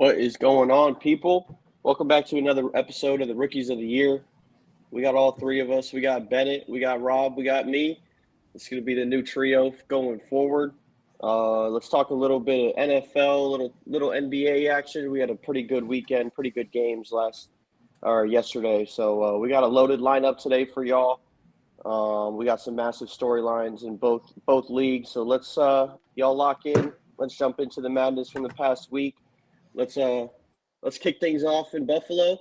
What is going on, people? Welcome back to another episode of the Rookies of the Year. We got all three of us. We got Bennett, we got Rob, we got me. It's going to be the new trio going forward. Let's talk a little bit of NFL, little NBA action. We had a pretty good weekend, pretty good games yesterday. So we got a loaded lineup today for y'all. We got some massive storylines in both leagues. So let's y'all lock in. Let's jump into the madness from the past week. Let's kick things off in Buffalo.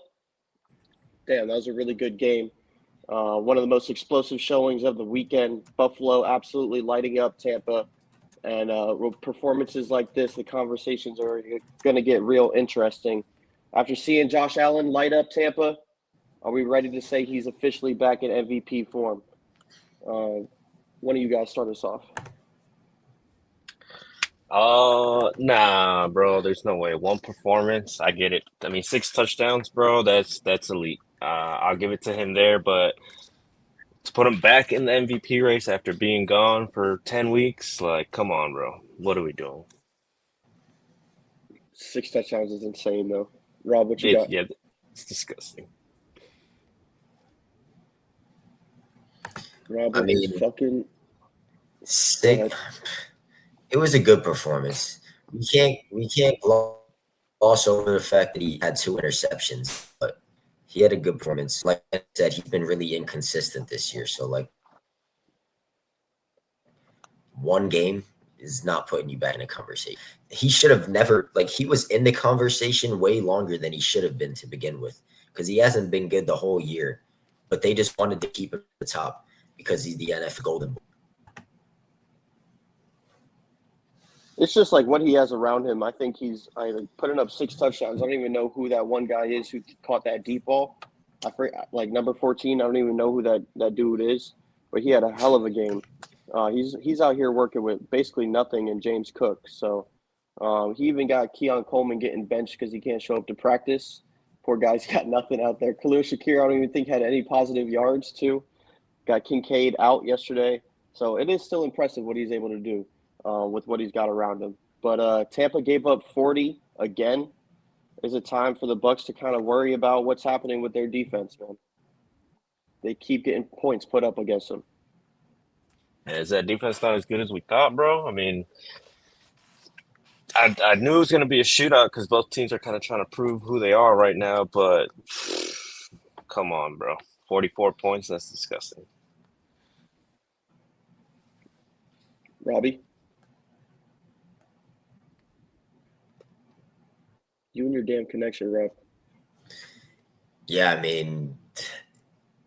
Damn, that was a really good game. One of the most explosive showings of the weekend. Buffalo absolutely lighting up Tampa. And performances like this, the conversations are going to get real interesting. After seeing Josh Allen light up Tampa, are we ready to say he's officially back in MVP form? One of you guys start us off. Nah, bro. There's no way. One performance, I get it. I mean, 6 touchdowns, bro. That's elite. I'll give it to him there, but to put him back in the MVP race after being gone for 10 weeks, like, come on, bro. What are we doing? 6 touchdowns is insane, though. Rob, what you got? Yeah, it's disgusting. Rob, I mean, fucking sick. It was a good performance. We can't gloss over the fact that he had 2 interceptions, but he had a good performance. Like I said, he's been really inconsistent this year. So, like, one game is not putting you back in a conversation. He should have never, like, he was in the conversation way longer than he should have been to begin with, because he hasn't been good the whole year. But they just wanted to keep him at the top because he's the NFL Golden Boy. It's just like what he has around him. I think he's putting up 6 touchdowns. I don't even know who that one guy is who caught that deep ball. I forget, like number 14. I don't even know who that dude is, but he had a hell of a game. He's out here working with basically nothing in James Cook. So he even got Keon Coleman getting benched because he can't show up to practice. Poor guy's got nothing out there. Khalil Shakir, I don't even think had any positive yards too. Got Kincaid out yesterday. So it is still impressive what he's able to do. With what he's got around him. But Tampa gave up 40 again. Is it time for the Bucs to kind of worry about what's happening with their defense, man? They keep getting points put up against them. Is that defense not as good as we thought, bro? I mean, I knew it was going to be a shootout because both teams are kind of trying to prove who they are right now, but come on, bro. 44 points, that's disgusting. Robbie? You and your damn connection, Rob. Yeah, I mean,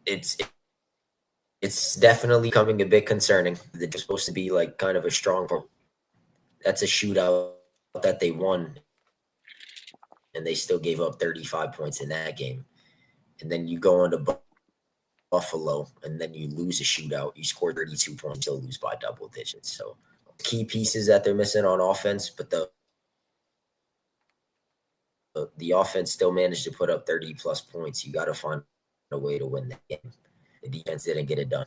it's definitely becoming a bit concerning. They're supposed to be like kind of a strong. That's a shootout that they won, and they still gave up 35 points in that game. And then you go into Buffalo, and then you lose a shootout. You score 32 points, still lose by double digits. So key pieces that they're missing on offense, but the offense still managed to put up 30-plus points. You got to find a way to win the game. The defense didn't get it done.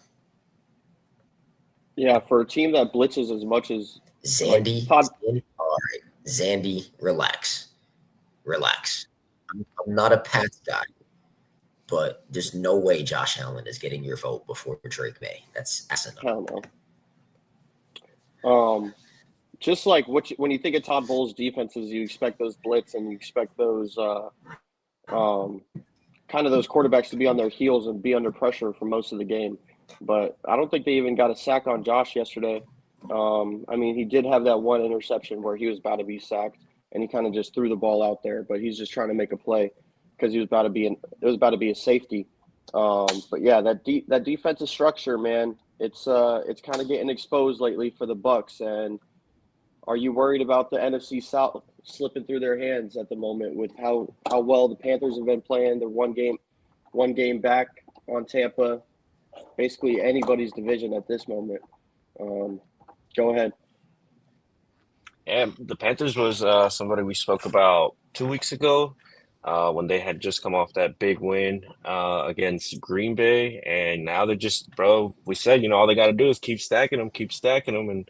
Yeah, for a team that blitzes as much as Zandy, all right, Zandy, relax. I'm not a Pats guy, but there's no way Josh Allen is getting your vote before Drake May. That's asinine. I don't know. Just like when you think of Todd Bowles' defenses, you expect those blitz and you expect those kind of those quarterbacks to be on their heels and be under pressure for most of the game. But I don't think they even got a sack on Josh yesterday. I mean, he did have that one interception where he was about to be sacked, and he kind of just threw the ball out there. But he's just trying to make a play because it was about to be a safety. But yeah, that defensive structure, man, it's kind of getting exposed lately for the Bucs. And are you worried about the NFC South slipping through their hands at the moment with how well the Panthers have been playing? They're one game back on Tampa. Basically anybody's division at this moment. Go ahead. Yeah, the Panthers was somebody we spoke about 2 weeks ago when they had just come off that big win against Green Bay. And now they're just, bro, we said, all they got to do is keep stacking them. And,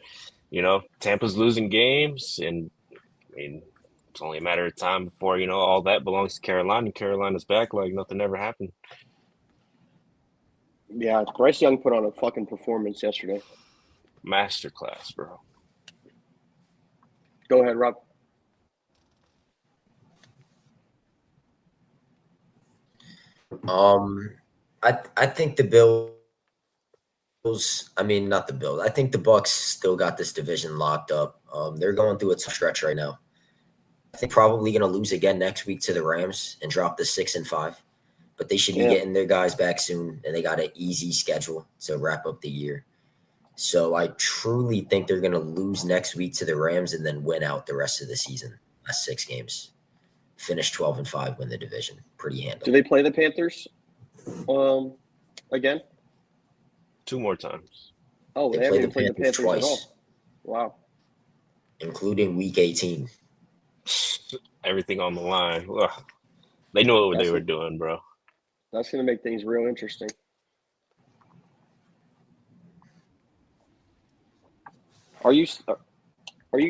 Tampa's losing games. And, I mean, it's only a matter of time before, all that belongs to Carolina, and Carolina's back like nothing ever happened. Yeah, Bryce Young put on a fucking performance yesterday. Masterclass, bro. Go ahead, Rob. I think the Bills. I mean, not the Bills. I think the Bucks still got this division locked up. They're going through a tough stretch right now. I think probably going to lose again next week to the Rams and drop to 6-5. But they should be getting their guys back soon, and they got an easy schedule to wrap up the year. So I truly think they're going to lose next week to the Rams and then win out the rest of the season. Last 6 games, finish 12-5, win the division. Pretty handle. Do they play the Panthers again? 2 more times. Oh, they haven't even played the Panthers twice. at all. Wow. Including week 18. Everything on the line. Ugh. They knew what they were doing, bro. That's going to make things real interesting. Are you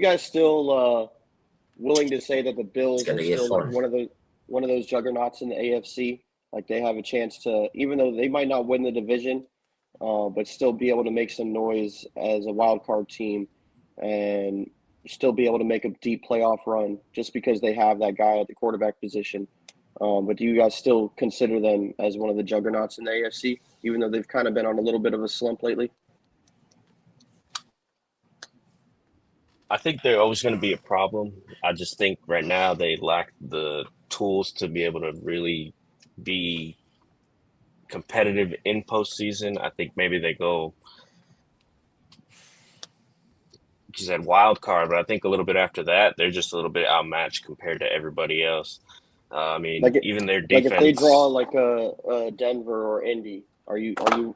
guys still willing to say that the Bills are still like one of those juggernauts in the AFC? Like they have a chance to, even though they might not win the division, but still be able to make some noise as a wild card team and still be able to make a deep playoff run just because they have that guy at the quarterback position. But do you guys still consider them as one of the juggernauts in the AFC, even though they've kind of been on a little bit of a slump lately? I think they're always going to be a problem. I just think right now they lack the tools to be able to really be competitive in postseason. I think maybe they go, you said wild card, but I think a little bit after that, they're just a little bit outmatched compared to everybody else. I mean, even their defense. Like if they draw like a Denver or Indy, who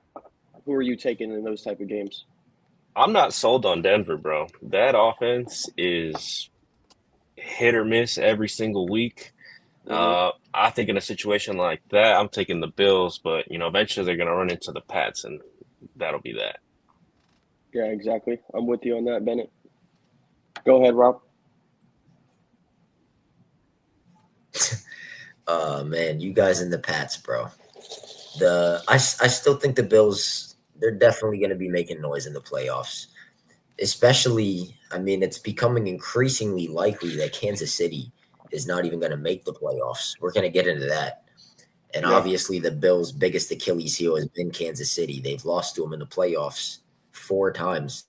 are you taking in those type of games? I'm not sold on Denver, bro. That offense is hit or miss every single week. Mm-hmm. I think in a situation like that, I'm taking the Bills, but eventually they're going to run into the Pats, and that'll be that. Yeah, exactly. I'm with you on that, Bennett. Go ahead, Rob. Man, you guys in the Pats, bro. I still think the Bills, they're definitely going to be making noise in the playoffs. Especially, I mean, it's becoming increasingly likely that Kansas City is not even going to make the playoffs. We're going to get into that. And obviously the Bills' biggest Achilles heel has been Kansas City. They've lost to them in the playoffs 4 times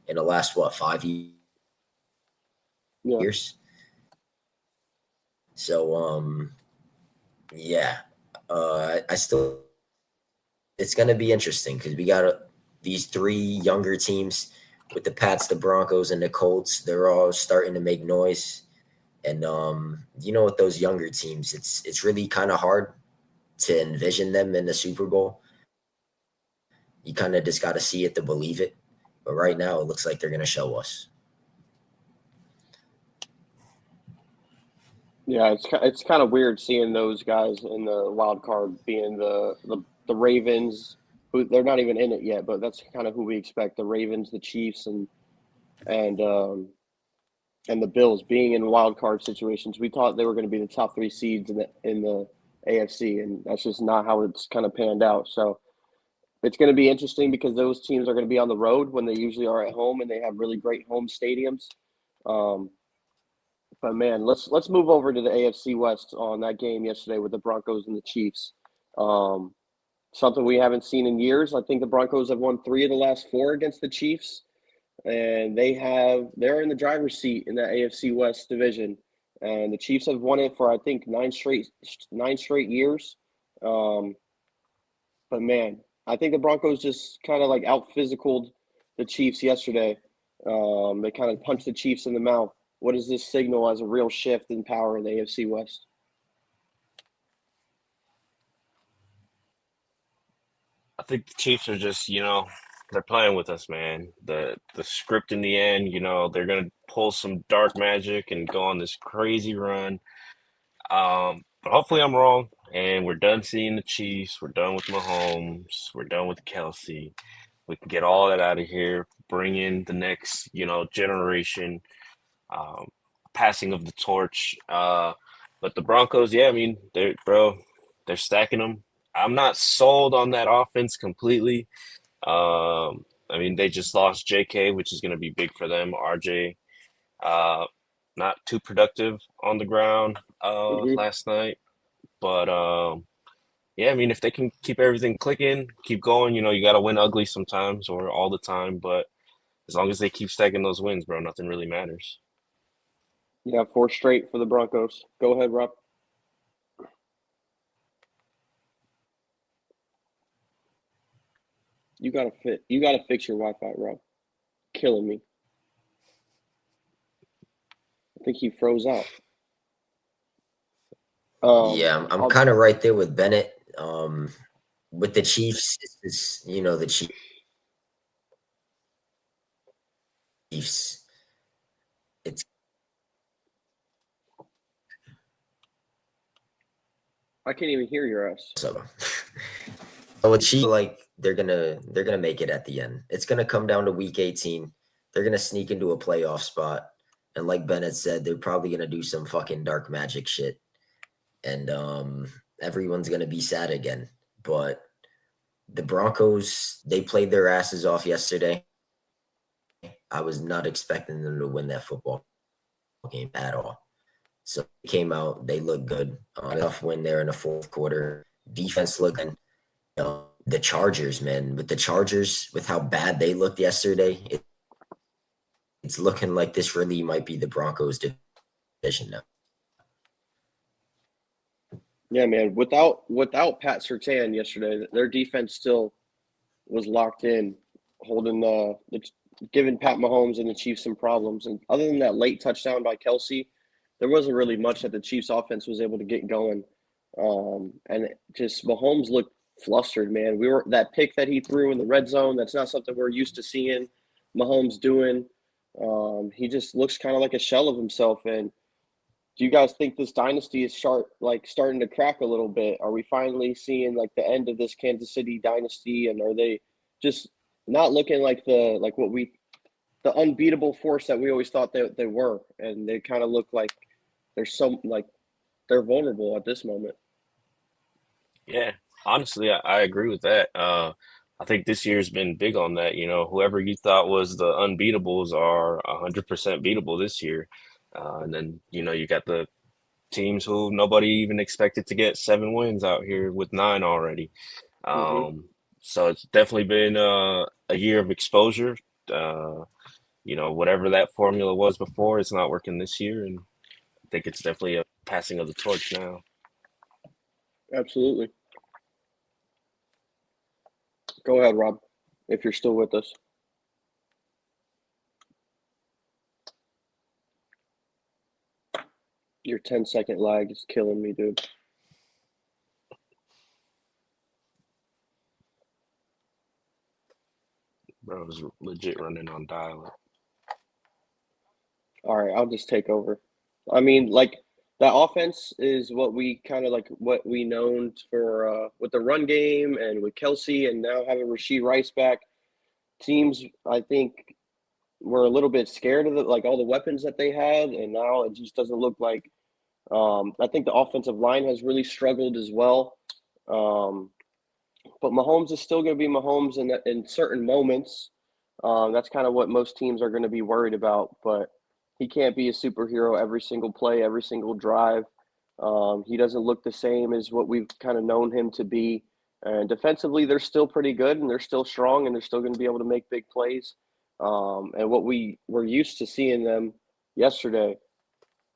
in the last, 5 years? Yeah. So, I still – it's going to be interesting because we got these 3 younger teams with the Pats, the Broncos, and the Colts. They're all starting to make noise. And, with those younger teams, it's really kind of hard to envision them in the Super Bowl. You kind of just got to see it to believe it. But right now, it looks like they're going to show us. Yeah, it's kind of weird seeing those guys in the wild card being the Ravens, who they're not even in it yet, but that's kind of who we expect: the Ravens, the Chiefs, and the Bills being in wild card situations. We thought they were going to be the top 3 seeds in the AFC, and that's just not how it's kind of panned out. So it's going to be interesting because those teams are going to be on the road when they usually are at home, and they have really great home stadiums. But man, let's move over to the AFC West on that game yesterday with the Broncos and the Chiefs. Something we haven't seen in years. I think the Broncos have won 3 of the last 4 against the Chiefs, and they're in the driver's seat in the AFC West division. And the Chiefs have won it for I think 9 straight years. But man, I think the Broncos just kind of like out physicaled the Chiefs yesterday. They kind of punched the Chiefs in the mouth. What does this signal as a real shift in power in the AFC West? I think the Chiefs are just, they're playing with us, man. The script in the end, they're going to pull some dark magic and go on this crazy run. But hopefully I'm wrong, and we're done seeing the Chiefs. We're done with Mahomes. We're done with Kelsey. We can get all that out of here, bring in the next, generation, passing of the torch. But the Broncos, yeah, I mean, they're stacking them. I'm not sold on that offense completely. I mean, they just lost JK, which is going to be big for them. RJ, uh, not too productive on the ground Mm-hmm. last night, but yeah, I mean, if they can keep everything clicking, keep going, you got to win ugly sometimes or all the time, but as long as they keep stacking those wins, bro, nothing really matters. Yeah, 4 straight for the Broncos. Go ahead, Rob. You gotta fix your Wi-Fi, Rob. Killing me. I think he froze out. Yeah, I'm kind of right there with Bennett. With the Chiefs, the Chiefs. It's I can't even hear your ass. so. With Chiefs, like they're gonna make it at the end. It's gonna come down to week 18. They're gonna sneak into a playoff spot, and like Bennett said, they're probably gonna do some fucking dark magic shit, and everyone's gonna be sad again. But the Broncos, they played their asses off yesterday. I was not expecting them to win that football game at all. So they came out, they looked good. Tough win there in the fourth quarter. Defense looked good. The Chargers, man, with how bad they looked yesterday, it's looking like this really might be the Broncos division now. Yeah, man. Without Pat Surtain yesterday, their defense still was locked in, holding giving Pat Mahomes and the Chiefs some problems. And other than that late touchdown by Kelsey, there wasn't really much that the Chiefs offense was able to get going. And just Mahomes looked flustered, man. That pick that he threw in the red zone, that's not something we're used to seeing Mahomes doing. He just looks kind of like a shell of himself. And do you guys think this dynasty is starting to crack a little bit? Are we finally seeing like the end of this Kansas City dynasty, and are they just not looking like the unbeatable force that we always thought they were? And they kind of look like they're vulnerable at this moment. Yeah, honestly, I agree with that. I think this year's been big on that. Whoever you thought was the unbeatables are 100% beatable this year. And then, you got the teams who nobody even expected to get 7 wins out here with 9 already. Mm-hmm. So it's definitely been a year of exposure. Whatever that formula was before, it's not working this year. And I think it's definitely a passing of the torch now. Absolutely. Go ahead, Rob, if you're still with us. Your 10-second lag is killing me, dude. Bro, I was legit running on dial-up. All right, I'll just take over. I mean, like, that offense is what we known for with the run game and with Kelsey, and now having Rashee Rice back. Teams, I think, were a little bit scared of all the weapons that they had, and now it just doesn't look like. I think the offensive line has really struggled as well. But Mahomes is still going to be Mahomes in certain moments. That's kind of what most teams are going to be worried about. But he can't be a superhero every single play, every single drive. He doesn't look the same as what we've kind of known him to be. And defensively, they're still pretty good, and they're still strong, and they're still going to be able to make big plays. And what we were used to seeing them yesterday,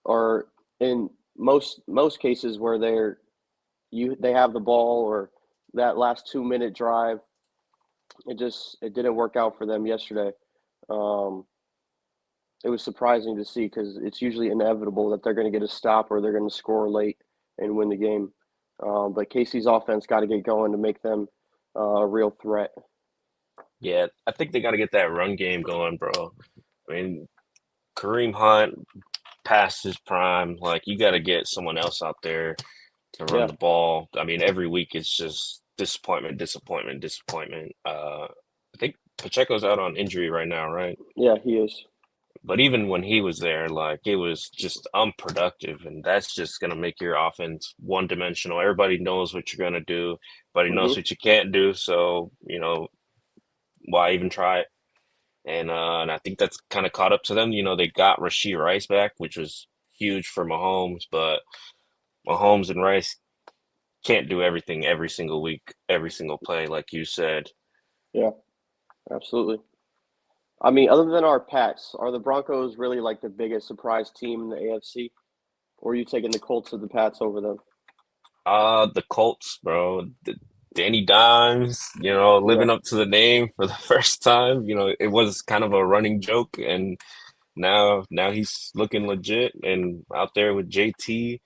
or in most cases where they have the ball, or that last 2-minute drive, it didn't work out for them yesterday. It was surprising to see, because it's usually inevitable that they're going to get a stop or they're going to score late and win the game. But Casey's offense got to get going to make them a real threat. Yeah, I think they got to get that run game going, bro. I mean, Kareem Hunt past his prime. Like, you got to get someone else out there to run the ball. I mean, every week it's just disappointment. I think Pacheco's out on injury right now, right? Yeah, he is. But even when he was there, like it was just unproductive, and that's just gonna make your offense one dimensional. Everybody knows what you're gonna do, but he knows Hmm. what you can't do. So why even try it? And I think that's kind of caught up to them. They got Rashee Rice back, which was huge for Mahomes, but Mahomes and Rice can't do everything every single week, every single play, like you said. Yeah, absolutely. I mean, other than our Pats, are the Broncos really like the biggest surprise team in the AFC? Or are you taking the Colts or the Pats over them? The Colts, bro. Danny Dimes, Yeah, living up to the name for the first time. It was kind of a running joke, and now he's looking legit and out there with JT.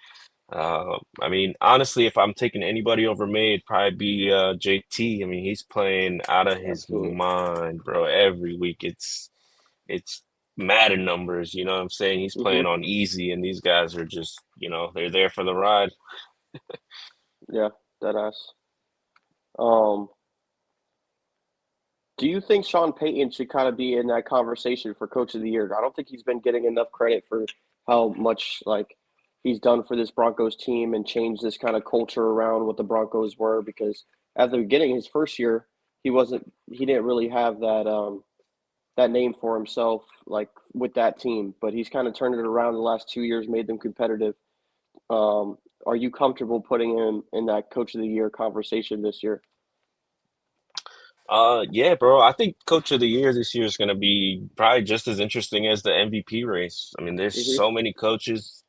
I mean, honestly, if I'm taking anybody over May, it'd probably be JT. I mean, he's playing out of his absolutely. mind, bro. Every week, it's Madden numbers. You know what I'm saying? He's Hmm. playing on easy, and these guys are just, they're there for the ride. Yeah, that ass. Um, do you think Sean Payton should kind of be in that conversation for Coach of the Year? I don't think he's been getting enough credit for how much like he's done for this Broncos team and changed this kind of culture around what the Broncos were. Because at the beginning, his first year, he didn't really have that name for himself like with that team, but he's kind of turned it around the last 2 years, made them competitive. Um, are you comfortable putting him in that Coach of the Year conversation this year? Yeah, bro. I think Coach of the Year this year is going to be probably just as interesting as the MVP race. I mean, there's Hmm. so many coaches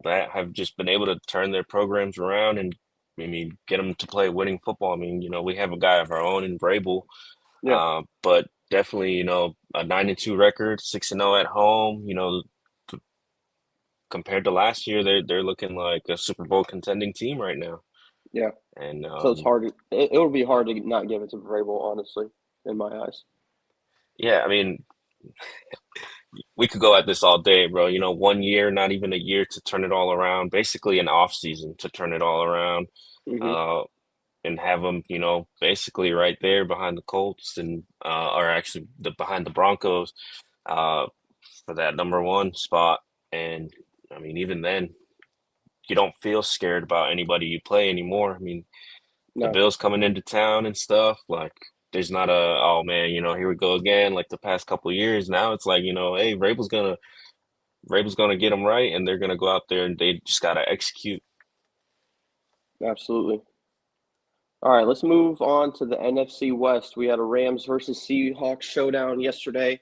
that have just been able to turn their programs around and, I mean, get them to play winning football. I mean, we have a guy of our own in Vrabel, Yeah, but definitely, a 9-2 record, 6-0 at home. Compared to last year, they're looking like a Super Bowl contending team right now. yeah. And So it's hard. It would be hard to not give it to Vrabel, honestly, in my eyes. yeah, I mean, we could go at this all day, bro. 1 year, not even a year to turn it all around. Basically, an off season to turn it all around, Hmm. uh, and have them, basically right there behind the Colts or actually behind the Broncos, uh, for that number one spot. And I mean, even then, you don't feel scared about anybody you play anymore. I mean, the No, Bills coming into town and stuff, like. There's not oh man, here we go again, like the past couple of years. Now it's like, hey, Vrabel's gonna get them right, and they're gonna go out there and they just gotta execute. absolutely. All right, let's move on to the NFC West. We had a Rams versus Seahawks showdown yesterday.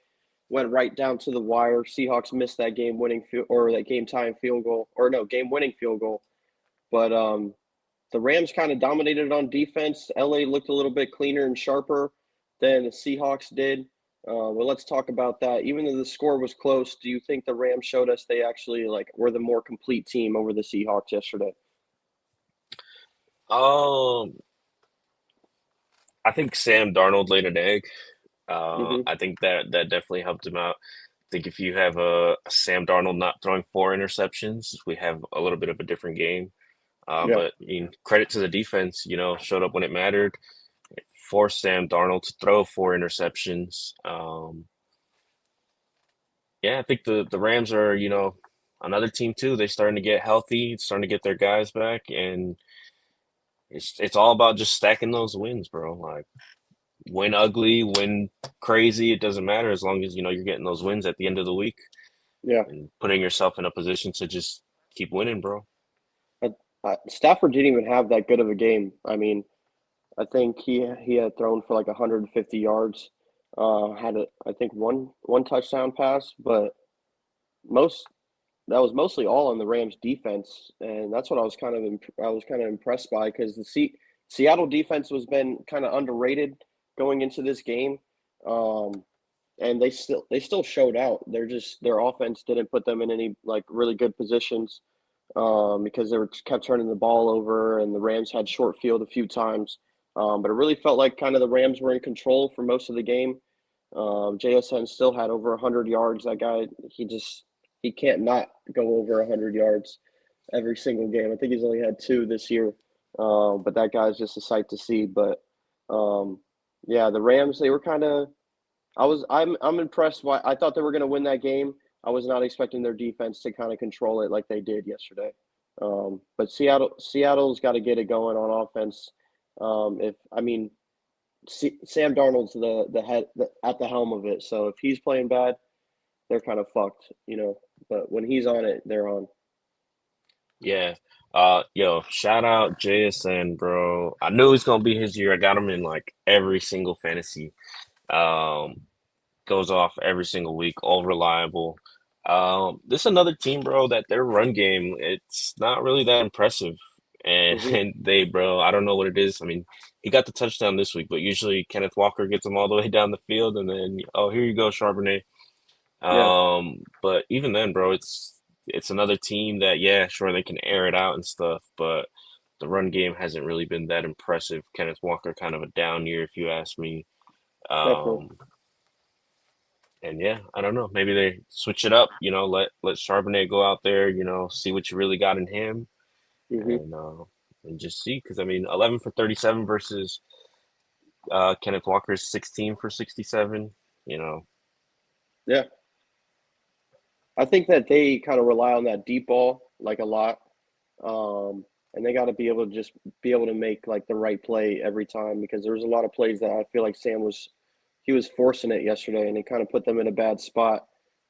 Went right down to the wire. Seahawks missed that game-winning or that game-tying field goal, or no, game-winning field goal. But the Rams kind of dominated on defense. LA looked a little bit cleaner and sharper than the Seahawks did. Well, let's talk about that. Even though the score was close, do you think the Rams showed us they actually were the more complete team over the Seahawks yesterday? Um, I think Sam Darnold laid an egg. Hmm. I think that definitely helped him out. I think if you have a Sam Darnold not throwing four interceptions, we have a little bit of a different game. Yeah, But I mean, credit to the defense, showed up when it mattered, forced Sam Darnold to throw four interceptions. Yeah, I think the Rams are, another team too. They're starting to get healthy, starting to get their guys back, and it's all about just stacking those wins, bro. Like win ugly, win crazy, it doesn't matter as long as you're getting those wins at the end of the week yeah. and putting yourself in a position to just keep winning, bro. Stafford didn't even have that good of a game. I mean, I think he had thrown for like 150 yards. Had I think one touchdown pass, but most that was mostly all on the Rams defense, and that's what I was kind of impressed by because Seattle defense was been kind of underrated going into this game, um, and they still showed out. Their offense didn't put them in any like really good positions, because kept turning the ball over, and the Rams had short field a few times. But it really felt like kind of the Rams were in control for most of the game. JSN still had over 100 yards. That guy, he can't not go over 100 yards every single game. I think he's only had two this year, but that guy's just a sight to see. But yeah, the Rams, they were kind of I'm impressed. Why I thought they were going to win that game. I was not expecting their defense to kind of control it like they did yesterday. But Seattle's got to get it going on offense. If I mean, Sam Darnold's the head at the helm of it. So if he's playing bad, they're kind of fucked, you know. But when he's on it, they're on. Yeah. Yo, shout out JSN, bro. I knew it was gonna be his year. I got him in like every single fantasy. Um, Goes off every single week, all reliable. This is another team, bro, that their run game, it's not really that impressive. And, Hmm. and they, bro, I don't know what it is. I mean, he got the touchdown this week, but usually Kenneth Walker gets him all the way down the field, and then, oh, here you go, Charbonnet. Yeah, But even then, bro, it's another team that, yeah, sure, they can air it out and stuff, but the run game hasn't really been that impressive. Kenneth Walker kind of a down year, if you ask me. definitely. Um, and yeah, I don't know. Maybe they switch it up, let Charbonnet go out there, see what you really got in him, Hmm. and just see. Because I mean, 11 for 37 versus Kenneth Walker's 16 for 67. You know, Yeah, I think that they kind of rely on that deep ball like a lot. And they got to be able to just be able to make like the right play every time because there was a lot of plays that I feel like he was forcing it yesterday and it kind of put them in a bad spot.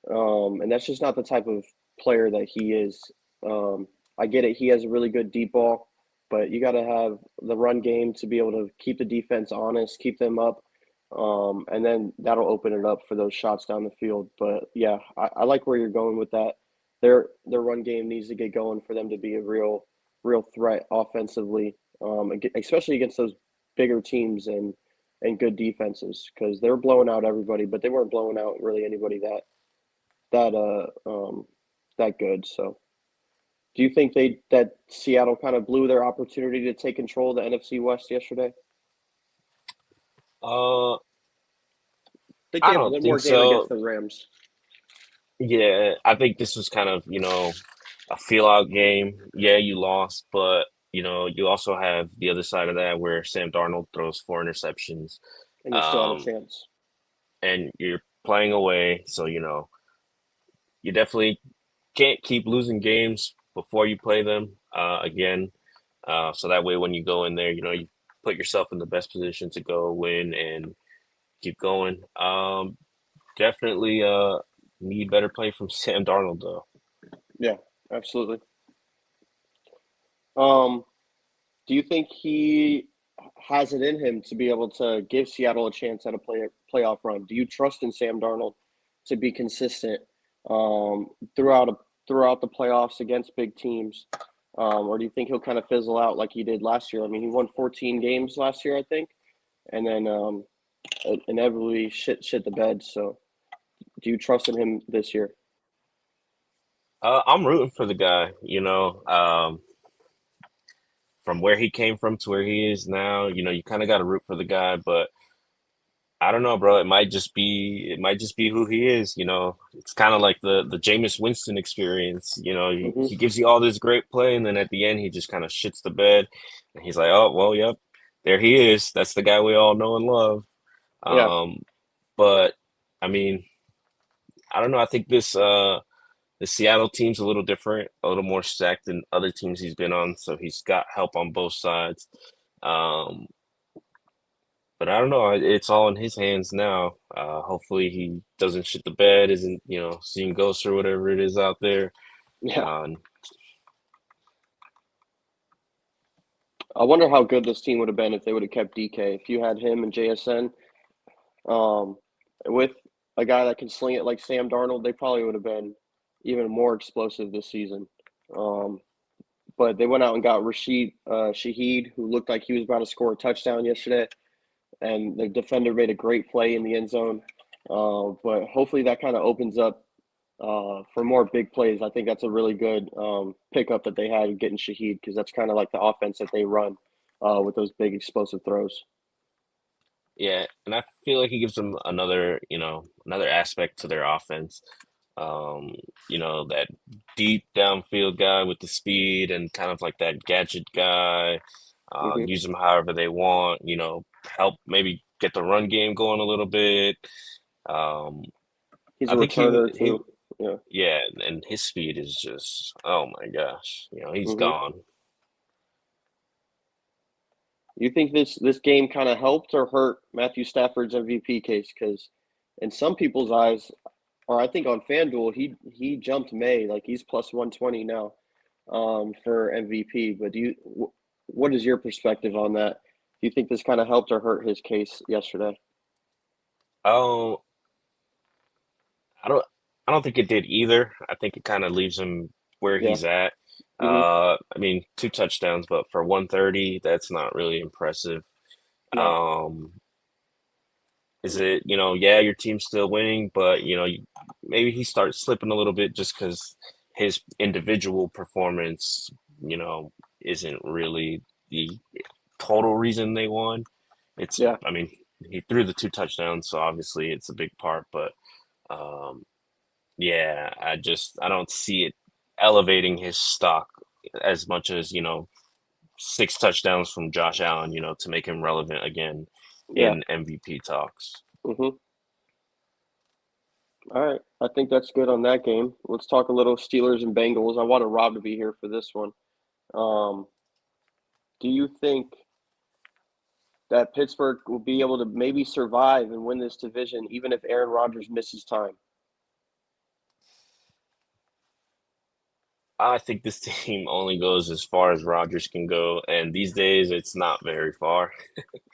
And that's just not the type of player that he is. Um, I get it; he has a really good deep ball, but you got to have the run game to be able to keep the defense honest, keep them up, and then that'll open it up for those shots down the field. But yeah, I like where you're going with that. Their run game needs to get going for them to be a real threat offensively, especially against those bigger teams and good defenses because they're blowing out everybody, but they weren't blowing out really anybody that that good. So, do you think that Seattle kind of blew their opportunity to take control of the NFC West yesterday? uh, They I gave don't one more think game against so. the Rams. Yeah, I think this was kind of, a feel out game. Yeah, you lost, but you also have the other side of that where Sam Darnold throws four interceptions. And you still had a Um, chance. and you're playing away, so you definitely can't keep losing games before you play them again. So that way, when you go in there, you put yourself in the best position to go win and keep going. Definitely need better play from Sam Darnold though. Yeah, absolutely. Um, do you think he has it in him to be able to give Seattle a chance at a playoff run? Do you trust in Sam Darnold to be consistent um, throughout throughout the playoffs against big teams, or do you think he'll kind of fizzle out like he did last year? I mean, he won 14 games last year, I think, and then inevitably shit the bed. So, do you trust in him this year? I'm rooting for the guy. From where he came from to where he is now. You kind of got to root for the guy, but I don't know, bro. It might just be who he is. It's kind of like the Jameis Winston experience. He Hmm. gives you all this great play, and then at the end, he just kind of shits the bed, and he's like, "Oh, well, yep, there he is. That's the guy we all know and love." Yeah, Um, but I mean, I don't know. I think the Seattle team's a little different, a little more stacked than other teams he's been on, so he's got help on both sides. Um, But I don't know. It's all in his hands now. Hopefully he doesn't shit the bed, isn't, seeing ghosts or whatever it is out there. yeah. Uh, I wonder how good this team would have been if they would have kept DK. If you had him and JSN, um, with a guy that can sling it like Sam Darnold, they probably would have been even more explosive this season. Um, but they went out and got Rashid Shaheed, who looked like he was about to score a touchdown yesterday, and the defender made a great play in the end zone. But hopefully that kind of opens up for more big plays. I think that's a really good pickup that they had getting Shaheed because that's kind of like the offense that they run with those big explosive throws. yeah, and I feel like he gives them another aspect to their offense. That deep downfield guy with the speed and kind of like that gadget guy. Hmm. Use them however they want. Help maybe get the run game going a little bit. He's a I think he returner he too. Yeah. yeah, and his speed is just oh my gosh, he's hmm gone. You think this game kind of helped or hurt Matthew Stafford's MVP case? Because in some people's eyes, or I think on FanDuel, he jumped May, like he's plus 120 now, for MVP. But what is your perspective on that? Do you think this kind of helped or hurt his case yesterday? Oh, I don't I don't think it did either. I think it kind of leaves him where Yeah. he's at. hmm I mean, two touchdowns, but for 130, that's not really impressive. No. Um, is it, yeah, your team's still winning, but maybe he starts slipping a little bit just because his individual performance, you know, isn't really the total reason they won. Yeah. I mean, he threw the two touchdowns, so obviously it's a big part, but um, yeah, I don't see it elevating his stock as much as, six touchdowns from Josh Allen, to make him relevant again Yeah. in MVP talks. hmm All right. I think that's good on that game. Let's talk a little Steelers and Bengals. I wanted Rob to be here for this one. Um, do you think that Pittsburgh will be able to maybe survive and win this division even if Aaron Rodgers misses time? I think this team only goes as far as Rodgers can go, and these days it's not very far.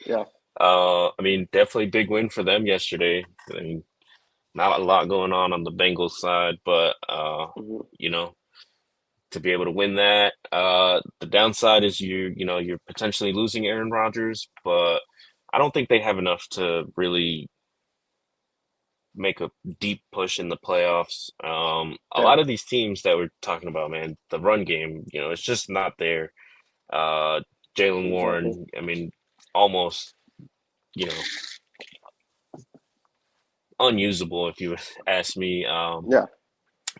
Yeah. I mean, definitely big win for them yesterday. I mean, not a lot going on the Bengals side, but hmm you know, to be able to win that. The downside is you're potentially losing Aaron Rodgers, but I don't think they have enough to really make a deep push in the playoffs. A Yeah. lot of these teams that we're talking about, man, the run game, it's just not there. Uh, Jalen Exactly. Warren, I mean, almost, you know, unusable if you would ask me. Yeah.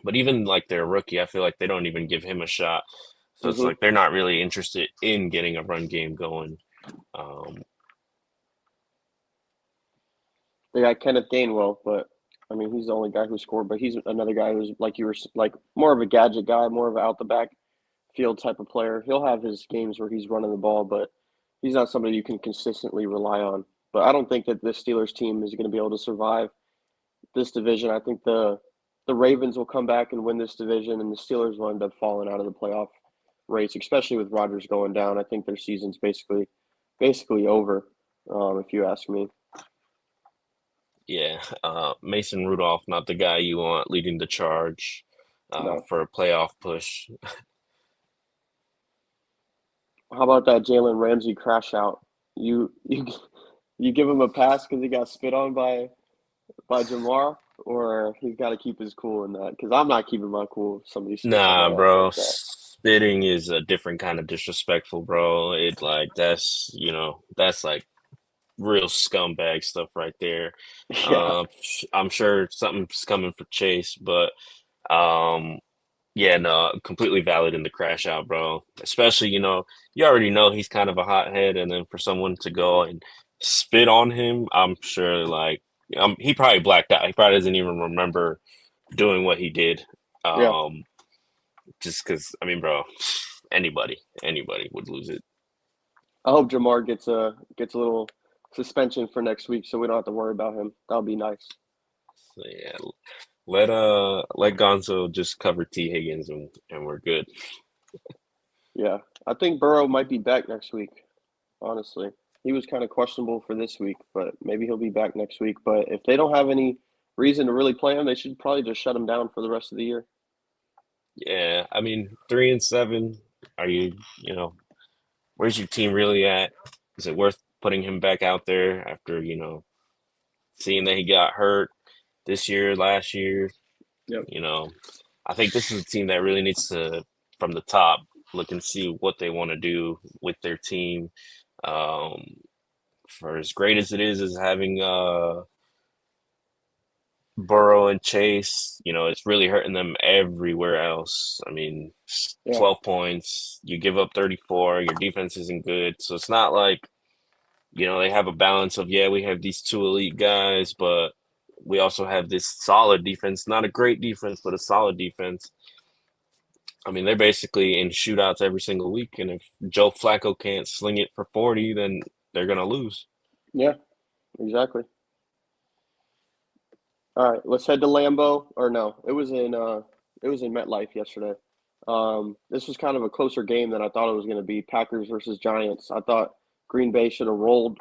But even like their rookie, I feel like they don't even give him a shot. So it's hmm like they're not really interested in getting a run game going. Um, They got Kenneth Gainwell, but I mean, he's the only guy who scored. But he's another guy who's like you were like more of a gadget guy, more of an out the back field type of player. He'll have his games where he's running the ball, but he's not somebody you can consistently rely on. But I don't think that this Steelers team is going to be able to survive this division. I think the Ravens will come back and win this division, and the Steelers will end up falling out of the playoff race, especially with Rodgers going down. I think their season's basically over, if you ask me. yeah, Mason Rudolph, not the guy you want leading the charge No. for a playoff push. How about that Jalen Ramsey crash out? You give him a pass because he got spit on by Jamar, or he's got to keep his cool in that? Because I'm not keeping my cool if somebody spits on my Nah, ass bro. like that. Spitting is a different kind of disrespectful, bro. It like that's like real scumbag stuff right there. Yeah, I'm sure something's coming for Chase, but um, yeah, no, completely valid in the crash out, bro. Especially, you already know he's kind of a hothead, and then for someone to go and spit on him, I'm sure like he probably blacked out. He probably doesn't even remember doing what he did. yeah. Um, just because, I mean, bro, anybody would lose it. I hope Jamar gets a little suspension for next week, so we don't have to worry about him. That'll be nice. So, yeah, let Gonzo just cover T Higgins and we're good. Yeah, I think Burrow might be back next week. Honestly, he was kind of questionable for this week, but maybe he'll be back next week. But if they don't have any reason to really play him, they should probably just shut him down for the rest of the year. Yeah, I mean, 3-7. Are where's your team really at? Is it worth putting him back out there after, seeing that he got hurt this year, last year? Yep. You know, I think this is a team that really needs to, from the top, look and see what they want to do with their team. Um, for as great as it is having Burrow and Chase, it's really hurting them everywhere else. I mean, Yeah. 12 points, you give up 34, your defense isn't good. So it's not like, they have a balance of, yeah, we have these two elite guys, but we also have this solid defense, not a great defense, but a solid defense. I mean, they're basically in shootouts every single week, and if Joe Flacco can't sling it for 40, then they're gonna lose. Yeah, exactly. All right, let's head to Lambeau. Or no, it was in MetLife yesterday. This was kind of a closer game than I thought it was going to be. Packers versus Giants. I thought Green Bay should have rolled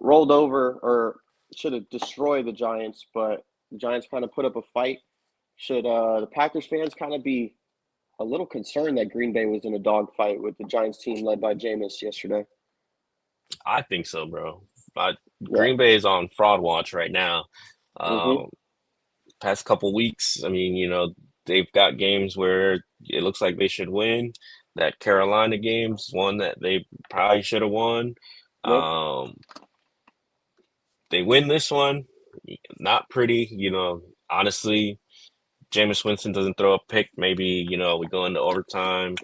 over or should have destroyed the Giants, but the Giants kind of put up a fight. Should the Packers fans kind of be a little concerned that Green Bay was in a dogfight with the Giants team led by Jameis yesterday? I think so, bro. Yeah. Green Bay is on fraud watch right now. Mm-hmm. Um, Past couple weeks, I mean, they've got games where it looks like they should win. That Carolina game's one that they probably should have won. Yep. Um, they win this one, not pretty. Honestly, Jameis Winston doesn't throw a pick. Maybe, we go into overtime.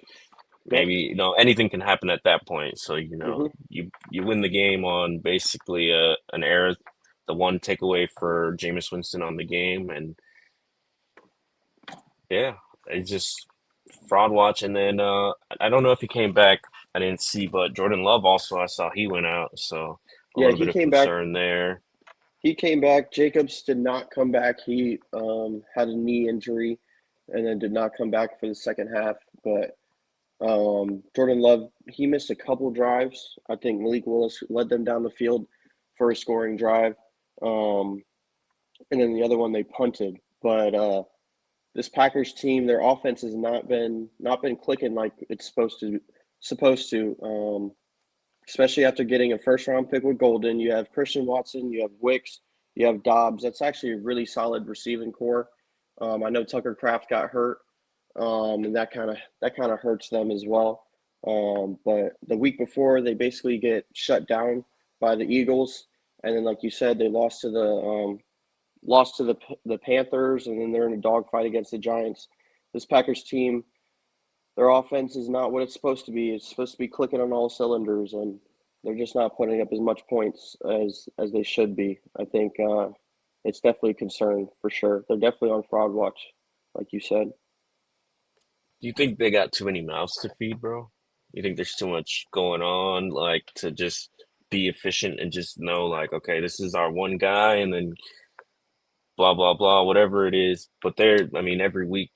Yep. Maybe, anything can happen at that point. So, Mm-hmm. you win the game on basically an error, the one takeaway for Jameis Winston on the game. And yeah, it's just fraud watch. And then I don't know if he came back. I didn't see, but Jordan Love also, I saw he went out. So a Yeah, little he bit of came back. concern there. He came back. Jacobs did not come back. He had a knee injury and then did not come back for the second half. But Jordan Love, he missed a couple drives. I think Malik Willis led them down the field for a scoring drive. Um, and then the other one they punted. But this Packers team, their offense has not been clicking like it's supposed to. Especially after getting a first round pick with Golden. You have Christian Watson, you have Wicks, you have Dobbs. That's actually a really solid receiving core. I know Tucker Kraft got hurt, and that kind of hurts them as well. But the week before, they basically get shut down by the Eagles, and then like you said, they lost to the Panthers, and then they're in a dogfight against the Giants. This Packers team, their offense is not what it's supposed to be. It's supposed to be clicking on all cylinders, and they're just not putting up as much points as they should be. I think it's definitely a concern for sure. They're definitely on fraud watch, like you said. Do you think they got too many mouths to feed, bro? You think there's too much going on, like to just be efficient and just know, like, okay, this is our one guy, and then blah blah blah, whatever it is. But I mean, every week,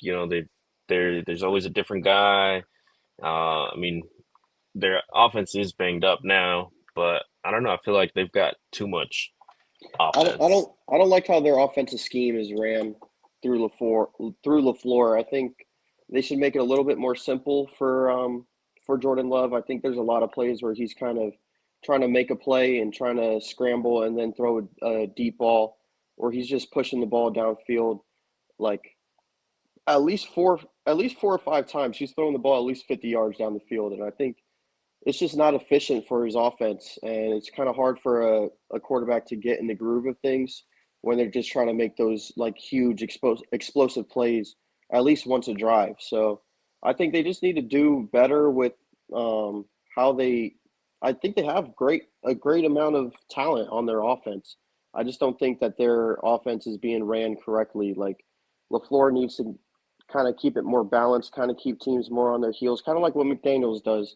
there's always a different guy. I mean, their offense is banged up now, but I don't know. I feel like they've got too much I don't, I offense. don't, I don't like how their offensive scheme is ran through LaFleur. I think they should make it a little bit more simple for Jordan Love. I think there's a lot of plays where he's kind of trying to make a play and trying to scramble and then throw a deep ball, or he's just pushing the ball downfield like at least four at least 4 or 5 times he's throwing the ball at least 50 yards down the field, and I think it's just not efficient for his offense, and it's kind of hard for a quarterback to get in the groove of things when they're just trying to make those like huge explosive plays at least once a drive. So I think they just need to do better with how they. I think they have a great amount of talent on their offense. I just don't think that their offense is being ran correctly. Like LaFleur needs to kind of keep it more balanced, kind of keep teams more on their heels, kind of like what McDaniels does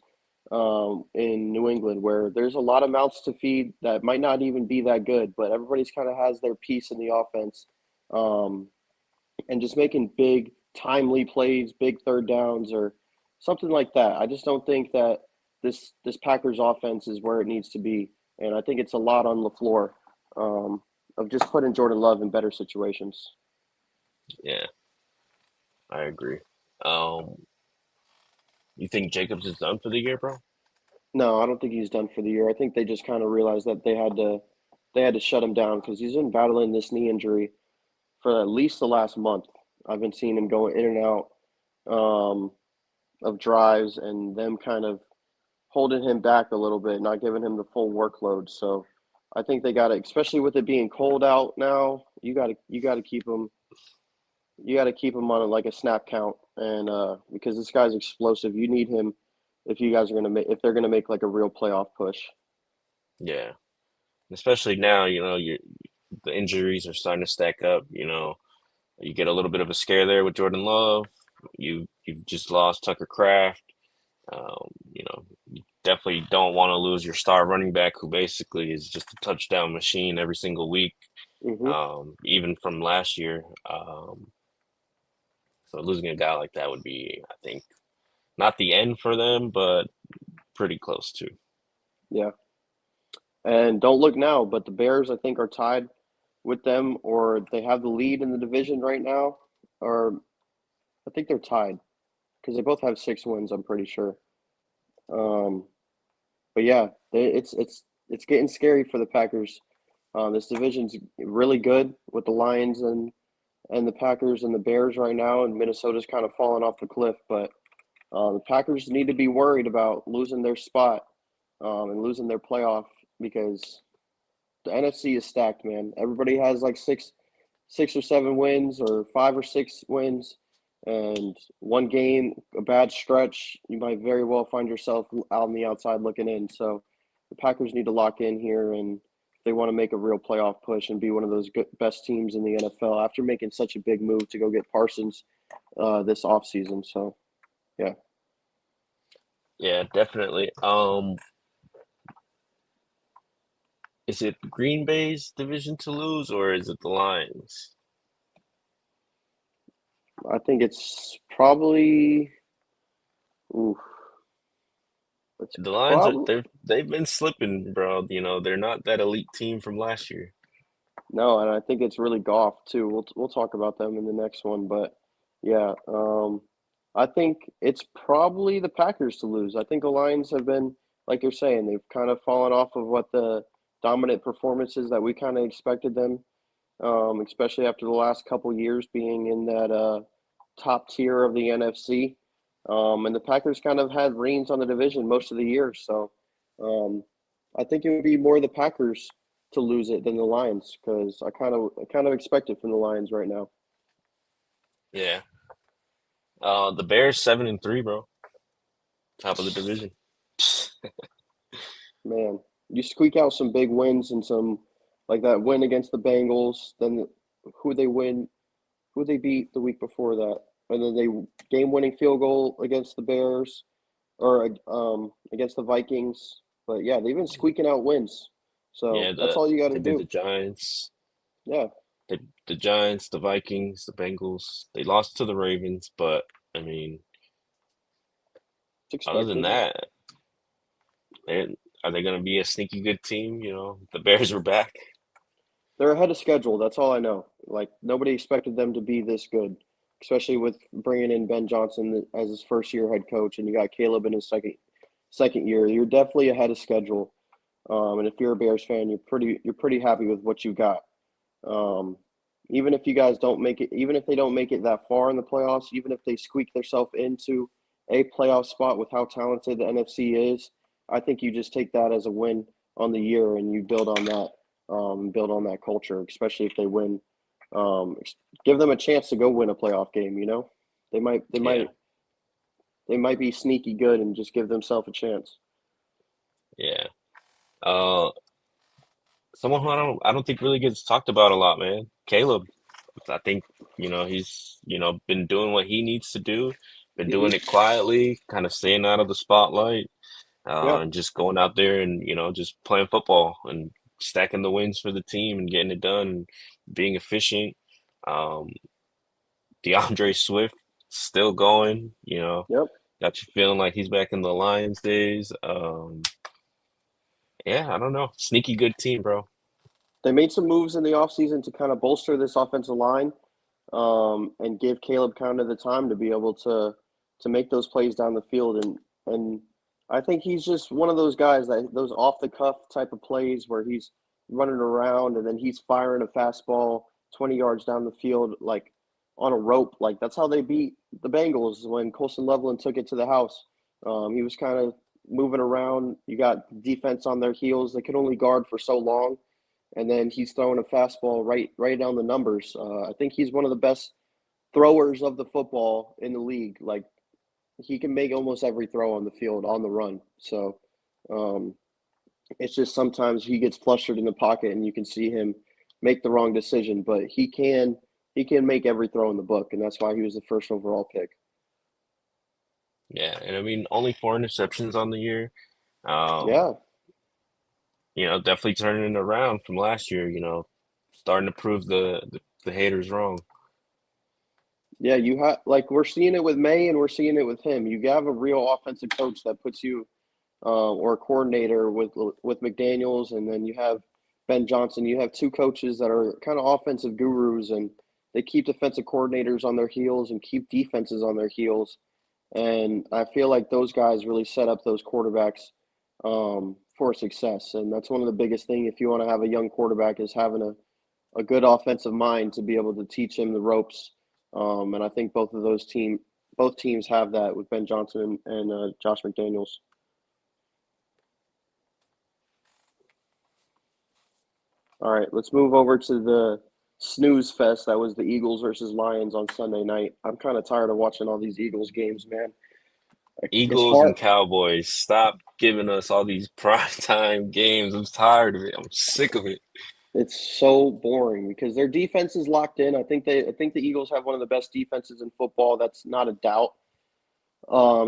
in New England, where there's a lot of mouths to feed that might not even be that good, but everybody's kind of has their piece in the offense, um, and just making big, timely plays, big third downs, or something like that. I just don't think that this Packers offense is where it needs to be, and I think it's a lot on LaFleur of just putting Jordan Love in better situations. Yeah, I agree. Um, you think Jacobs is done for the year, bro? No, I don't think he's done for the year. I think they just kind of realized that they had to shut him down because he's been battling this knee injury for at least the last month. I've been seeing him go in and out um, of drives and them kind of holding him back a little bit, not giving him the full workload. So I think they got to, especially with it being cold out now, you got to keep him on like a snap count, and because this guy's explosive, you need him if you guys are gonna make if they're gonna make like a real playoff push. Yeah, especially now, the injuries are starting to stack up. You get a little bit of a scare there with Jordan Love. You've just lost Tucker Kraft. You definitely don't want to lose your star running back, who basically is just a touchdown machine every single week, Hmm. even from last year. So losing a guy like that would be, I think, not the end for them, but pretty close to. Yeah. And don't look now, but the Bears, I think, are tied with them, or they have the lead in the division right now. Or I think they're tied because they both have 6 wins, I'm pretty sure. Um, but yeah, it's getting scary for the Packers. This division's really good with the Lions and the Packers and the Bears right now, and Minnesota's kind of falling off the cliff. But the Packers need to be worried about losing their spot and losing their playoff because the NFC is stacked, man. Everybody has like six or 7 wins or 5 or 6 wins, and one game, a bad stretch, you might very well find yourself out on the outside looking in. So the Packers need to lock in here, and if they want to make a real playoff push and be one of those best teams in the NFL after making such a big move to go get Parsons this offseason. So, yeah. Yeah, definitely. Is it Green Bay's division to lose, or is it the Lions? I think it's probably ooh, it's The Lions are probably they've been slipping, bro. They're not that elite team from last year. no, and I think it's really Goff too. We'll talk about them in the next one, but yeah, I think it's probably the Packers to lose. I think the Lions have been, like you're saying, they've kind of fallen off of what the dominant performances that we kind of expected them, especially after the last couple years being in that top tier of the NFC. And the Packers kind of had reins on the division most of the year, so um, I think it would be more the Packers to lose it than the Lions because I kind of expect it from the Lions right now. Yeah. The Bears 7-3, bro. Top of the division. Man, you squeak out some big wins and some like that win against the Bengals, then who they win, who they beat the week before that, and then they game-winning field goal against the Bears or against the Vikings. But yeah, they've been squeaking out wins, Yeah, so that's all you got to they did the do. Giants, Yeah, the Giants, the Vikings, the Bengals. They lost to the Ravens, but I mean, it's other than expected. that, they are they gonna be a sneaky good team? The Bears were back. They're ahead of schedule. That's all I know. Like nobody expected them to be this good, especially with bringing in Ben Johnson as his first year head coach, and you got Caleb in his second year. You're definitely ahead of schedule. And if you're a Bears fan, you're pretty happy with what you got. Um, even if you guys don't make it, even if they don't make it that far in the playoffs, even if they squeak themselves into a playoff spot with how talented the NFC is, I think you just take that as a win on the year and you build on that culture, especially if they win. Um, Give them a chance to go win a playoff game. They might, they Yeah, might, they might be sneaky good and just give themselves a chance. yeah. Uh, Someone who I don't think really gets talked about a lot, man. Caleb. I think, he's, been doing what he needs to do, been Hmm. doing it quietly, kind of staying out of the spotlight, Yeah, and just going out there and, just playing football and stacking the wins for the team and getting it done, being efficient. Um, DeAndre Swift still going, yep. got you feeling like he's back in the Lions days. Yeah, I don't know. Sneaky good team, bro. They made some moves in the offseason to kind of bolster this offensive line and give Caleb kind of the time to be able to make those plays down the field. And I think he's just one of those guys that those off the cuff type of plays where he's running around and then he's firing a fastball 20 yards down the field like on a rope. Like that's how they beat the Bengals when Colson Loveland took it to the house. He was kind of moving around. You got defense on their heels. They could only guard for so long and then he's throwing a fastball right down the numbers. I think he's one of the best throwers of the football in the league. Like he can make almost every throw on the field on the run. So um, it's just sometimes he gets flustered in the pocket, and you can see him make the wrong decision, but he can make every throw in the book, and that's why he was the first overall pick. Yeah, and I mean, only 4 interceptions on the year. Um, Yeah, definitely turning it around from last year, starting to prove the haters wrong. yeah. You have like we're seeing it with May, and we're seeing it with him. You have a real offensive coach that puts you, or a coordinator with McDaniels, and then you have Ben Johnson. You have two coaches that are kind of offensive gurus, and they keep defensive coordinators on their heels and keep defenses on their heels. And I feel like those guys really set up those quarterbacks for success. And that's one of the biggest things if you want to have a young quarterback is having a good offensive mind to be able to teach him the ropes. And I think both teams have that with Ben Johnson and Josh McDaniels. All right, let's move over to the snooze fest. That was the Eagles versus Lions on Sunday night. I'm kind of tired of watching all these Eagles games, man. It's Eagles hard. and Cowboys, stop giving us all these primetime games. I'm tired of it. I'm sick of it. It's so boring because their defense is locked in. I think the Eagles have one of the best defenses in football. That's not a doubt.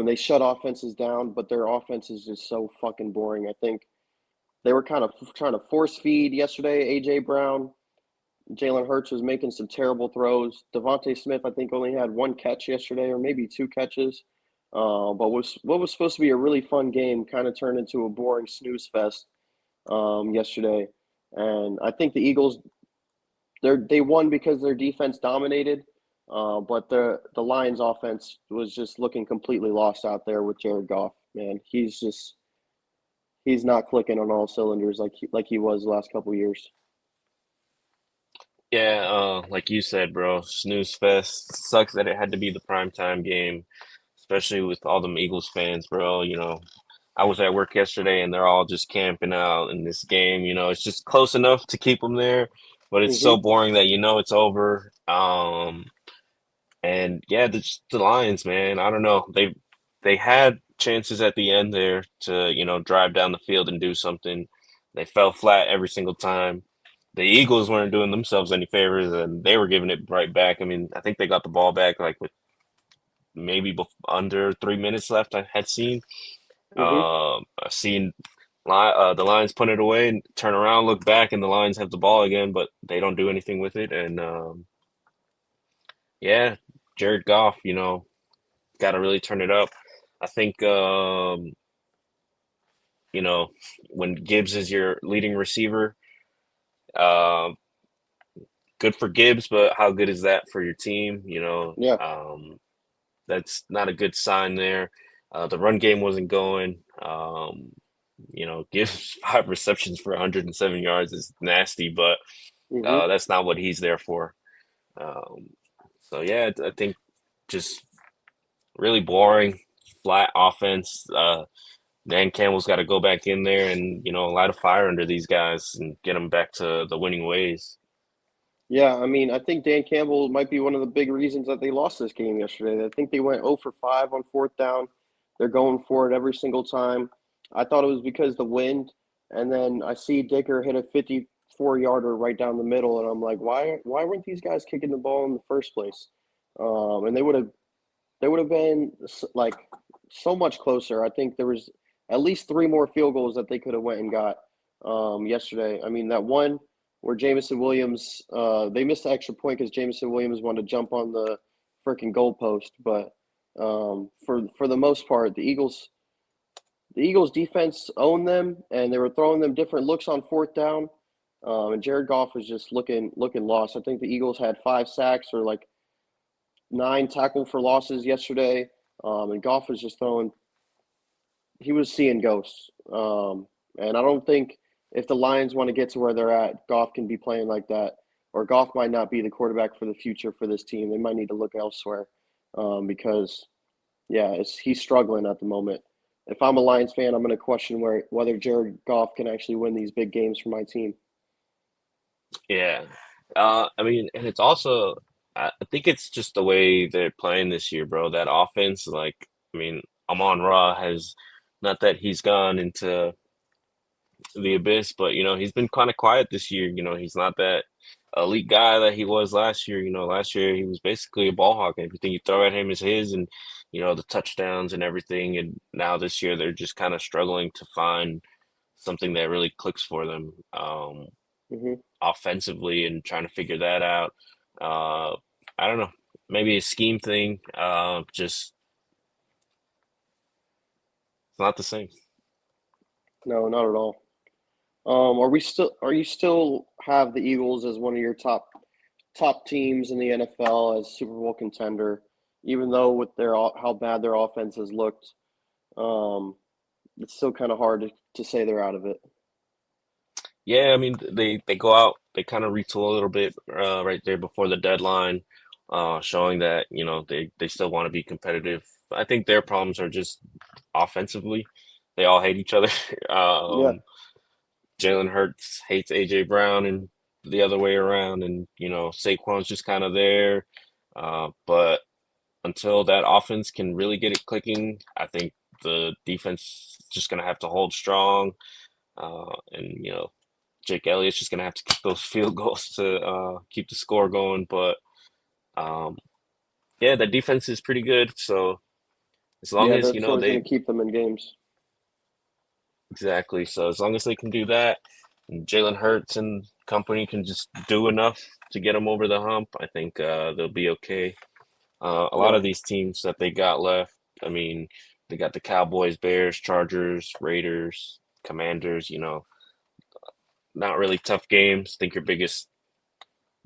They shut offenses down, but their offense is just so fucking boring. I think they were kind of trying to force feed yesterday. AJ Brown, Jalen Hurts was making some terrible throws. Devontae Smith, I think, only had one catch yesterday, or maybe two catches. But what was supposed to be a really fun game kind of turned into a boring snooze fest yesterday. And I think the Eagles they won because their defense dominated, but the Lions' offense was just looking completely lost out there with Jared Goff. Man, he's not clicking on all cylinders like he was the last couple of years. Yeah, like you said, bro, snooze fest. Sucks that it had to be the primetime game, especially with all them Eagles fans, bro. I was at work yesterday and they're all just camping out in this game. It's just close enough to keep them there, but it's so Hmm. boring that it's over. And yeah, the Lions, man. I don't know. They had chances at the end there to, drive down the field and do something. They fell flat every single time. The Eagles weren't doing themselves any favors, and they were giving it right back. I mean, I think they got the ball back like with maybe under 3 minutes left. I had seen. Hmm. I've seen the Lions punt it away and turn around, look back, and the Lions have the ball again, but they don't do anything with it. And yeah, Jared Goff, got to really turn it up. I think, you know, when Gibbs is your leading receiver, uh, good for Gibbs, but how good is that for your team? Yeah. That's not a good sign there. The run game wasn't going. Gibbs 5 receptions for 107 yards is nasty, but Hmm. that's not what he's there for. Um, so yeah, I think just really boring, flat offense. Dan Campbell's got to go back in there and light a fire under these guys and get them back to the winning ways. Yeah, I mean, I think Dan Campbell might be one of the big reasons that they lost this game yesterday. I think they went 0 for 5 on fourth down. They're going for it every single time. I thought it was because the wind, and then I see Dicker hit a 54-yarder right down the middle, and I'm like, why weren't these guys kicking the ball in the first place? And they would have been like so much closer. I think there was at least three more field goals that they could have went and got yesterday. I mean, that one where Jamison Williams, they missed the extra point because Jamison Williams wanted to jump on the freaking goalpost. But for the most part, the Eagles defense owned them, and they were throwing them different looks on fourth down. And Jared Goff was just looking lost. I think the Eagles had 5 sacks or like 9 tackle for losses yesterday. And Goff was just throwing. He was seeing ghosts. And I don't think if the Lions want to get to where they're at, Goff can be playing like that. Or Goff might not be the quarterback for the future for this team. They might need to look elsewhere because, yeah, he's struggling at the moment. If I'm a Lions fan, I'm going to question whether Jared Goff can actually win these big games for my team. Yeah. I mean, and it's also, I think it's just the way they're playing this year, bro. That offense, like, I mean, Amon Ra has, not that he's gone into the abyss. But he's been kind of quiet this year. He's not that elite guy that he was last year. Last year he was basically a ball hawk. Everything you throw at him is his, and the touchdowns and everything. And now this year they're just kind of struggling to find something that really clicks for them Hmm. offensively, and trying to figure that out. I don't know, maybe a scheme thing. Just it's not the same. No, not at all. Are you still have the Eagles as one of your top teams in the NFL as Super Bowl contender, even though with how bad their offense has looked, um, it's still kind of hard to say they're out of it. Yeah, I mean they go out, they kind of retool a little bit right there before the deadline, showing that they still want to be competitive. I think their problems are just offensively. They all hate each other. Yeah, Jalen Hurts hates AJ Brown and the other way around, and Saquon's just kind of there. But until that offense can really get it clicking, I think the defense is just gonna have to hold strong. And Jake Elliott's just gonna have to kick those field goals to keep the score going. But um, yeah, the defense is pretty good. So as long yeah, as that's always going they to keep them in games. exactly, so as long as they can do that, and Jalen Hurts and company can just do enough to get them over the hump, I think they'll be okay. A lot Yeah. of these teams that they got left, I mean, they got the Cowboys, Bears, Chargers, Raiders, Commanders. Not really tough games. I think your biggest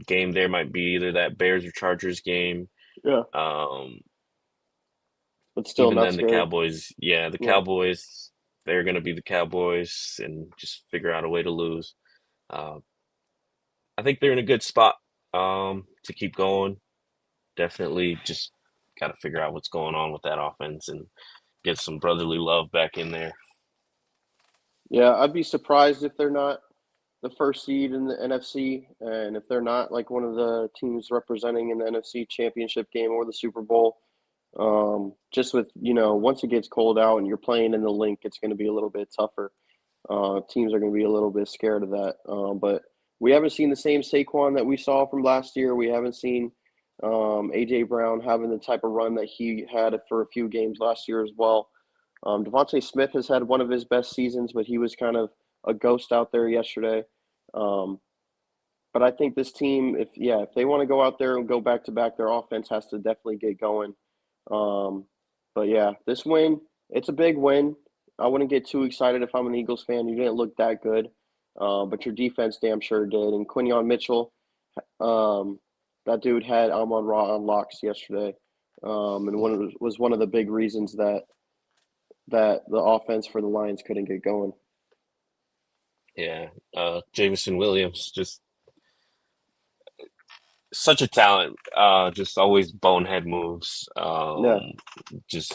game there might be either that Bears or Chargers game. Yeah, Um, but still Even not then, the scary. Cowboys, yeah, the Yeah, Cowboys, they're going to be the Cowboys and just figure out a way to lose. Uh, I think they're in a good spot to keep going. Definitely just got to figure out what's going on with that offense and get some brotherly love back in there. yeah. I'd be surprised if they're not the first seed in the NFC, and if they're not like one of the teams representing in the NFC Championship game or the Super Bowl. Just with once it gets cold out and you're playing in the link, it's going to be a little bit tougher. Teams are going to be a little bit scared of that. But we haven't seen the same Saquon that we saw from last year. We haven't seen AJ Brown having the type of run that he had for a few games last year as well. Devontae Smith has had one of his best seasons, but he was kind of a ghost out there yesterday. Um, but I think this team, if they want to go out there and go back to back, their offense has to definitely get going. Um, but yeah, this win, it's a big win. I wouldn't get too excited if I'm an Eagles fan. You didn't look that good, but your defense damn sure did. And Quinion Mitchell, um, that dude had Amon Ra on locks yesterday, and was one of the big reasons that the offense for the Lions couldn't get going. Yeah, Jameson Williams, just such a talent. Just always bonehead moves. Yeah, Just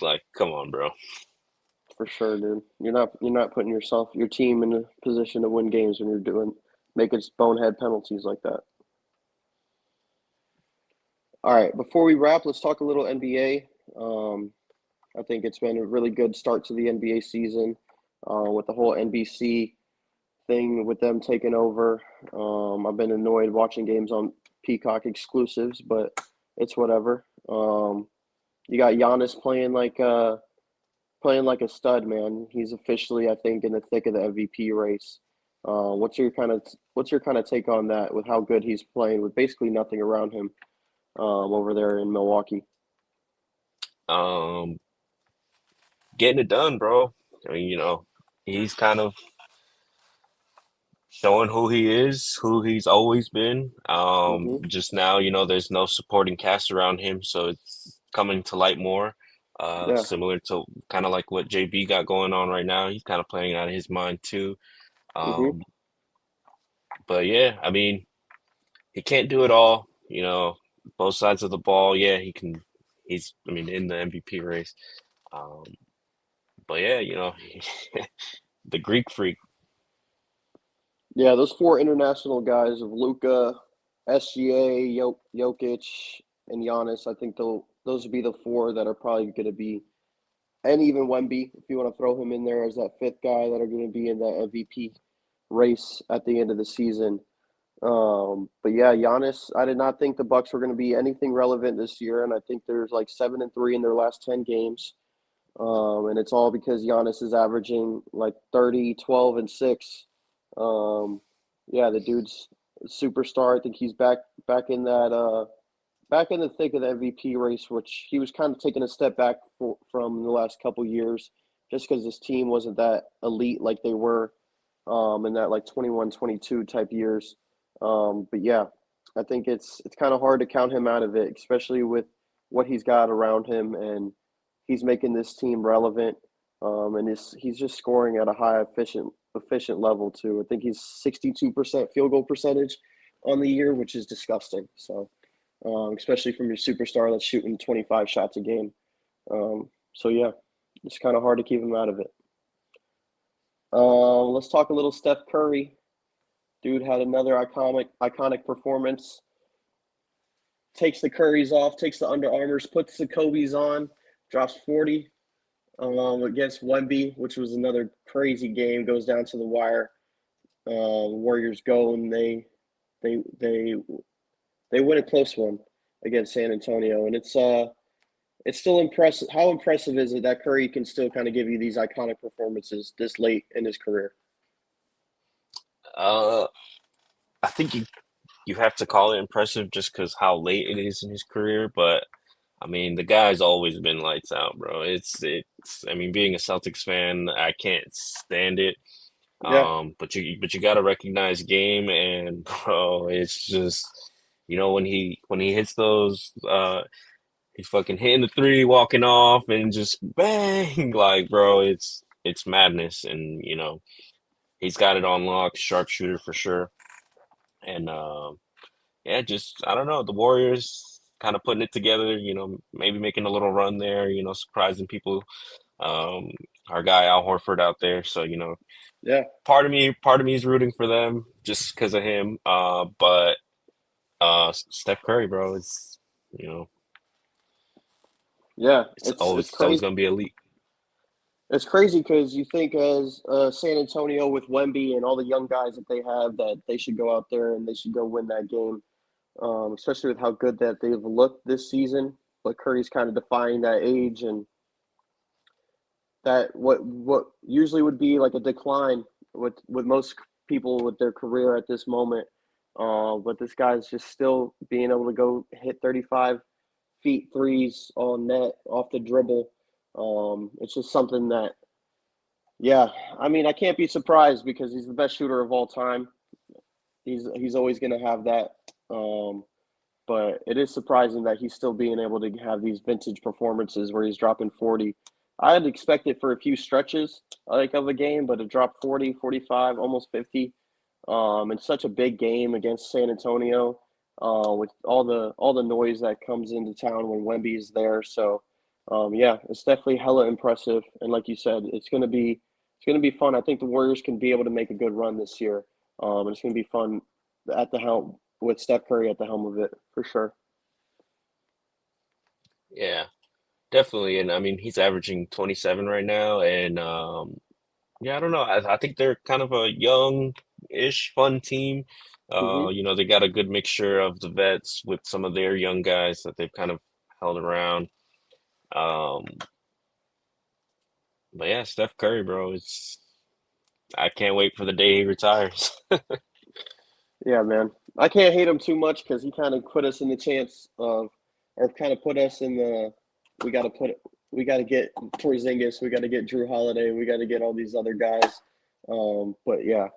like, come on, bro. for sure, dude. You're not putting your team in a position to win games when you're making bonehead penalties like that. All right, before we wrap, let's talk a little NBA. I think it's been a really good start to the NBA season with the whole NBC thing with them taking over. I've been annoyed watching games on Peacock exclusives, but it's whatever. You got Giannis playing like a stud, man. He's officially, I think, in the thick of the MVP race. What's your kind of take on that with how good he's playing with basically nothing around him over there in Milwaukee? Um, Getting it done, bro. I mean, he's kind of showing who he is, who he's always been. Hmm. Just now, there's no supporting cast around him, so it's coming to light more. Yeah. Similar to kind of like what JB got going on right now. He's kind of playing out of his mind too. Hmm. Um, but yeah, I mean, he can't do it all. Both sides of the ball. Yeah, he can. I mean, in the MVP race. Um, but yeah, the Greek freak. Yeah, those four international guys of Luka, SGA, Jokic, and Giannis. I think those would be the four that are probably going to be and even Wemby, if you want to throw him in there as that fifth guy that are going to be in the MVP race at the end of the season. But yeah, Giannis, I did not think the Bucks were going to be anything relevant this year, and I think there's like 7-3 in their last 10 games. And it's all because Giannis is averaging like 30, 12, and 6. Yeah, the dude's a superstar. I think he's back in that back in the thick of the MVP race, which he was kind of taking a step back from the last couple years, just because his team wasn't that elite like they were in that like 21, 22 type years. But yeah, I think it's kind of hard to count him out of it, especially with what he's got around him, and he's making this team relevant. And he's just scoring at a high efficient level too. I think he's 62% field goal percentage on the year, which is disgusting. So especially from your superstar that's shooting 25 shots a game. So yeah, it's kind of hard to keep him out of it. Let's talk a little Steph Curry. Dude had another iconic performance. Takes the Currys off, takes the Under Armours, puts the Kobe's on, drops 40 against Wemby, which was another crazy game. Goes down to the wire. Warriors go and they win a close one against San Antonio, and it's still impressive. How impressive is it that Curry can still kind of give you these iconic performances this late in his career? I think you have to call it impressive just because how late it is in his career, but I mean the guy's always been lights out, bro. It's I mean being a Celtics fan, I can't stand it. Yeah, But you got to recognize game, and bro, it's just when he hits those he's fucking hitting the three, walking off, and just bang like bro, it's madness, and he's got it on lock, sharpshooter for sure, and yeah, just I don't know, the Warriors kind of putting it together, maybe making a little run there, surprising people. Um, our guy Al Horford out there, so yeah, part of me is rooting for them just because of him. But Steph Curry, bro, you know, yeah. it's It's always it's it's always crazy. gonna be elite. It's crazy because you think as San Antonio with Wemby and all the young guys that they have that they should go out there and they should go win that game, especially with how good that they've looked this season. But Curry's kind of defying that age and that what usually would be like a decline with most people with their career at this moment. But this guy's just still being able to go hit 35 feet threes on net off the dribble. It's just something that, yeah, I mean, I can't be surprised because he's the best shooter of all time. He's always going to have that. Um, but it is surprising that he's still being able to have these vintage performances where he's dropping 40. I had expected for a few stretches like of a game, but to drop 40, 45, almost 50 in such a big game against San Antonio with all the noise that comes into town when Wemby is there. So yeah, it's definitely hella impressive. And like you said, it's gonna be fun. I think the Warriors can be able to make a good run this year. And it's gonna be fun at the helm with Steph Curry at the helm of it for sure. Yeah, definitely. And I mean, he's averaging 27 right now, and yeah, I don't know. I think they're kind of a young-ish, fun team. Hmm. They got a good mixture of the vets with some of their young guys that they've kind of held around. Um, but yeah, Steph Curry, bro, I can't wait for the day he retires. Yeah, man. I can't hate him too much because he kind of put us in the chance of, or kind of put us in the, we got to put, we got to get Porzingis, we got to get Drew Holiday, we got to get all these other guys. But yeah,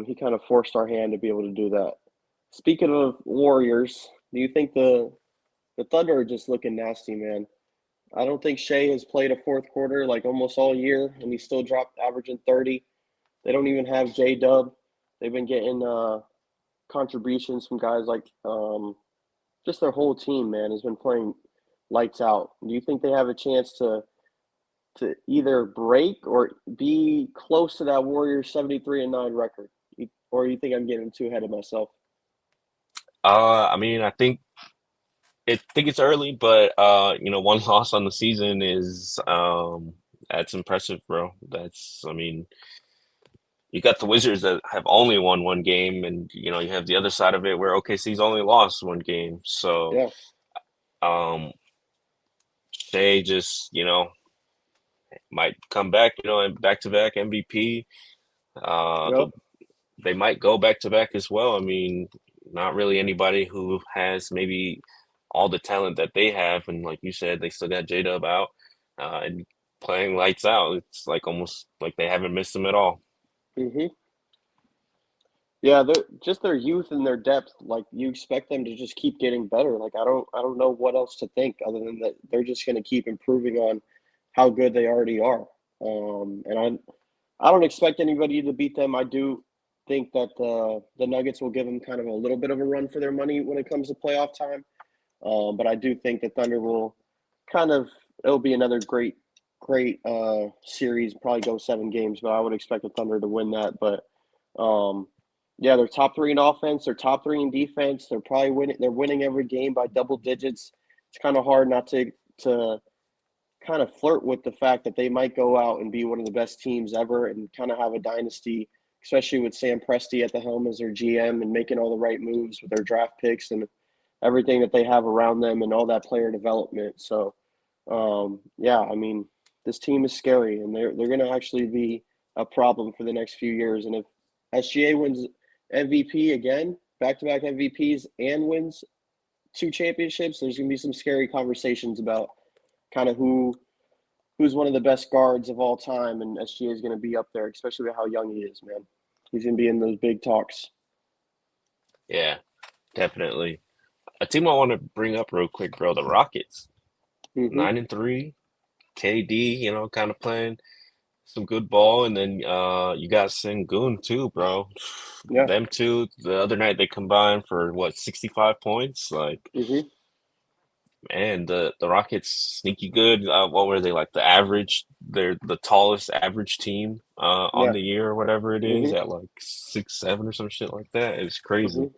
he kind of forced our hand to be able to do that. Speaking of Warriors, do you think the Thunder are just looking nasty, man? I don't think Shea has played a fourth quarter like almost all year, and he still dropped averaging 30. They don't even have J Dub. They've been getting contributions from guys like just their whole team, man, has been playing lights out. Do you think they have a chance to either break or be close to that Warriors 73-9 record? Or you think I'm getting too ahead of myself? I mean, I think I think it's early, but one loss on the season is that's impressive, bro. I mean, you got the Wizards that have only won one game, and you have the other side of it where OKC's only lost one game. So, Yeah. um, Shea just might come back, and back-to-back MVP. Uh, Yep. the, they might go back-to-back as well. I mean, not really anybody who has maybe all the talent that they have, and like you said, they still got J-Dub out and playing lights out. It's like almost like they haven't missed him at all. Hmm. Yeah, they're just their youth and their depth. Like you expect them to just keep getting better. Like I don't know what else to think other than that they're just going to keep improving on how good they already are. And I don't expect anybody to beat them. I do think that the Nuggets will give them kind of a little bit of a run for their money when it comes to playoff time. But I do think the Thunder will kind of it'll be another great series. Probably go 7 games, but I would expect the Thunder to win that. But um, yeah, they're top three in offense. They're top three in defense. They're probably winning. They're winning every game by double digits. It's kind of hard not to kind of flirt with the fact that they might go out and be one of the best teams ever and kind of have a dynasty, especially with Sam Presti at the helm as their GM and making all the right moves with their draft picks and everything that they have around them and all that player development. So, yeah, I mean, this team is scary and they're going to actually be a problem for the next few years. And if SGA wins MVP again, back to back MVPs, and wins 2 championships, there's going to be some scary conversations about kind of who's one of the best guards of all time, and SGA is going to be up there, especially with how young he is, man. He's going to be in those big talks. Yeah, definitely. A team I want to bring up real quick, bro, the Rockets. Mm-hmm. 9-3, KD, kind of playing some good ball, and then you got Sengun too, bro. Yeah. Them two, the other night they combined for what, 65 points? Like, Mm-hmm. man, the Rockets sneaky good. What were they like? The average, they're the tallest average team on Yeah. the year or whatever it is Mm-hmm. at like 6'7" or some shit like that. It's crazy.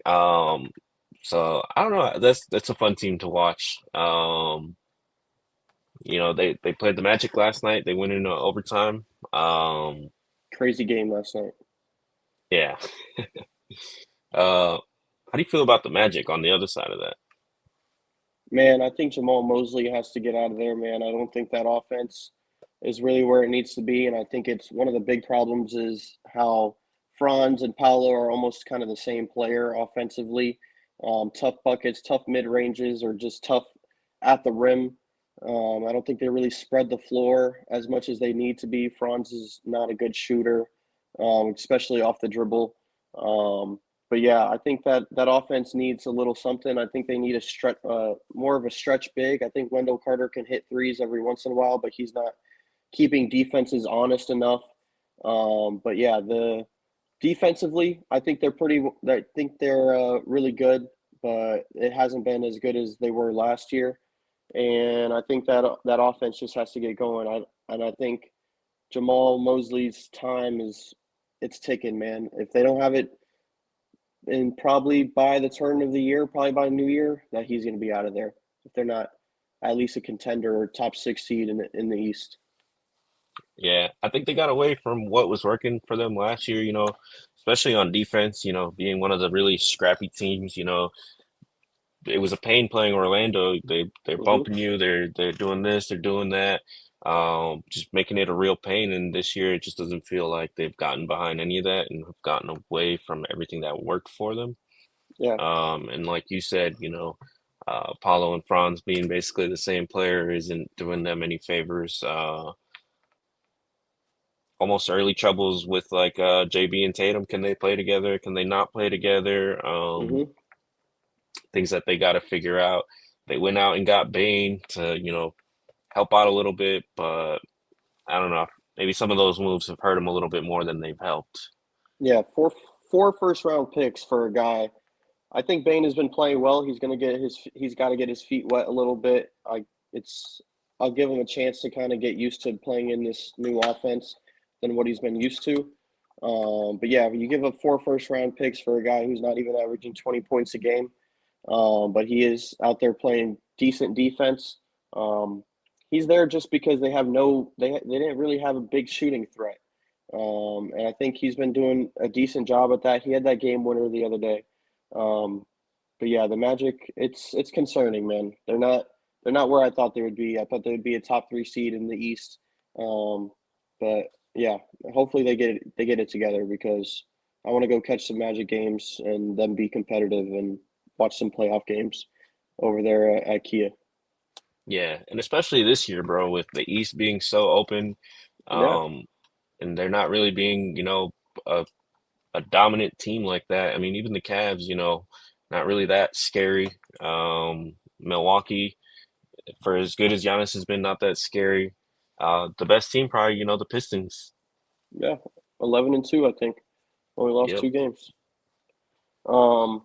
Mm-hmm. Um, so I don't know. That's a fun team to watch. They played the Magic last night. They went into overtime. Um, Crazy game last night. yeah. How do you feel about the Magic on the other side of that? Man, I think Jamal Mosley has to get out of there, man. I don't think that offense is really where it needs to be, and I think it's one of the big problems is how Franz and Paolo are almost kind of the same player offensively. Tough buckets, tough mid ranges, or just tough at the rim. I don't think they really spread the floor as much as they need to be. Franz is not a good shooter, especially off the dribble. Um, but yeah, I think that offense needs a little something. I think they need a stretch, more of a stretch big. I think Wendell Carter can hit threes every once in a while, but he's not keeping defenses honest enough. But yeah, the defensively, I think they're pretty. I think they're really good, but it hasn't been as good as they were last year. And I think that offense just has to get going. I think Jamal Mosley's time is it's ticking, man. If they don't have it and probably by the turn of the year, probably by New Year, that he's going to be out of there if they're not at least a contender or top 6 seed in the East. Yeah, I think they got away from what was working for them last year, especially on defense, being one of the really scrappy teams, it was a pain playing Orlando. They're Hmm. bumping you, they're doing this, they're doing that, just making it a real pain. And this year, it just doesn't feel like they've gotten behind any of that and have gotten away from everything that worked for them. Yeah. And like you said, Paulo and Franz being basically the same player isn't doing them any favors. Almost early troubles with like JB and Tatum. Can they play together? Can they not play together? Hmm. Things that they got to figure out. They went out and got Bane to, help out a little bit, but I don't know. Maybe some of those moves have hurt them a little bit more than they've helped. Yeah. Four first round picks for a guy. I think Bain has been playing well. He's got to get his feet wet a little bit. It's I'll give him a chance to kind of get used to playing in this new offense than what he's been used to. But yeah, you give up 4 first round picks for a guy who's not even averaging 20 points a game. but he is out there playing decent defense. Um, he's there just because they didn't really have a big shooting threat, and I think he's been doing a decent job at that. He had that game winner the other day. Um, but yeah, the Magic, it's concerning, man. They're not where I thought they would be. I thought they would be a top three seed in the East. Um, but yeah, hopefully they get it together because I want to go catch some Magic games and then be competitive and watch some playoff games over there at Kia. Yeah, and especially this year, bro, with the East being so open, Yeah. um, and they're not really being, a a dominant team like that. I mean, even the Cavs, not really that scary. Milwaukee, for as good as Giannis has been, not that scary. The best team probably, the Pistons. Yeah. 11-2, I think. Only lost Yep. 2 games. Um,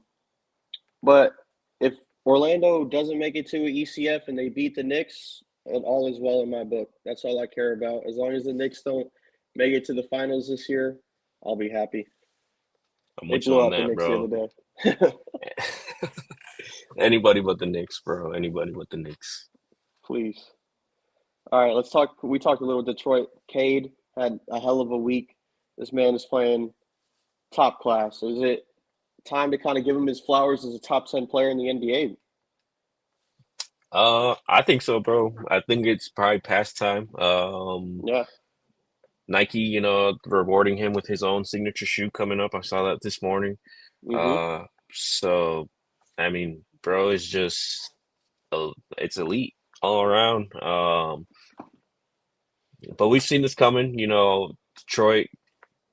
but if Orlando doesn't make it to a ECF and they beat the Knicks, and all is well in my book. That's all I care about. As long as the Knicks don't make it to the finals this year, I'll be happy. I'm They with you blew on out the that, Knicks the bro. other day. Anybody but the Knicks, bro. Anybody but the Knicks. Please. All right, let's talk. We talked a little Detroit. Cade had a hell of a week. This man is playing top class. Is it time to kind of give him his flowers as a top 10 player in the NBA? I think so, bro. I think it's probably past time. Yeah. Nike, rewarding him with his own signature shoe coming up. I saw that this morning. Mm-hmm. Uh, so I mean, bro, it's elite all around. But we've seen this coming. Detroit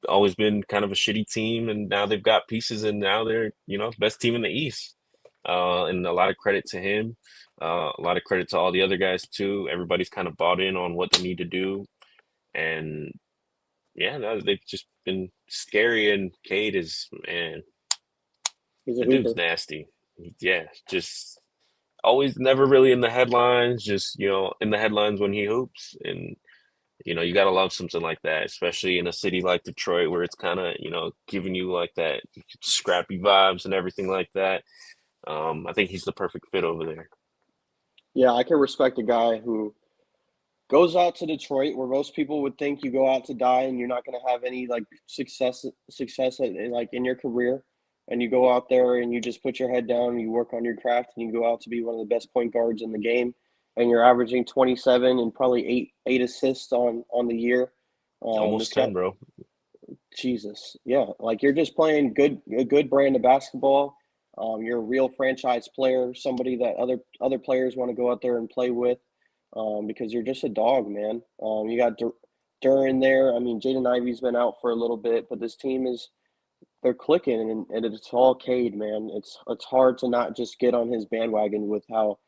always been kind of a shitty team, and now they've got pieces, and now they're best team in the East. And a lot of credit to him. A lot of credit to all the other guys too. Everybody's kind of bought in on what they need to do, and yeah, no, they've just been scary. And Cade is, man, He's a the dude's hooper. nasty. Yeah, just always never really in the headlines. Just in the headlines when he hoops, and you gotta love something like that, especially in a city like Detroit where it's kind of giving you like that scrappy vibes and everything like that. I think he's the perfect fit over there. Yeah, I can respect a guy who goes out to Detroit, where most people would think you go out to die and you're not going to have any like success like in your career, and you go out there and you just put your head down and you work on your craft and you go out to be one of the best point guards in the game, and you're averaging 27 and probably eight assists on the year. Almost This 10, guy, bro. Jesus, yeah, like you're just playing a good brand of basketball. You're a real franchise player, somebody that other players want to go out there and play with, because you're just a dog, man. You got Duran there. I mean, Jaden Ivey's been out for a little bit, but this team is they're clicking, and it's all Cade, man. It's hard to not just get on his bandwagon with how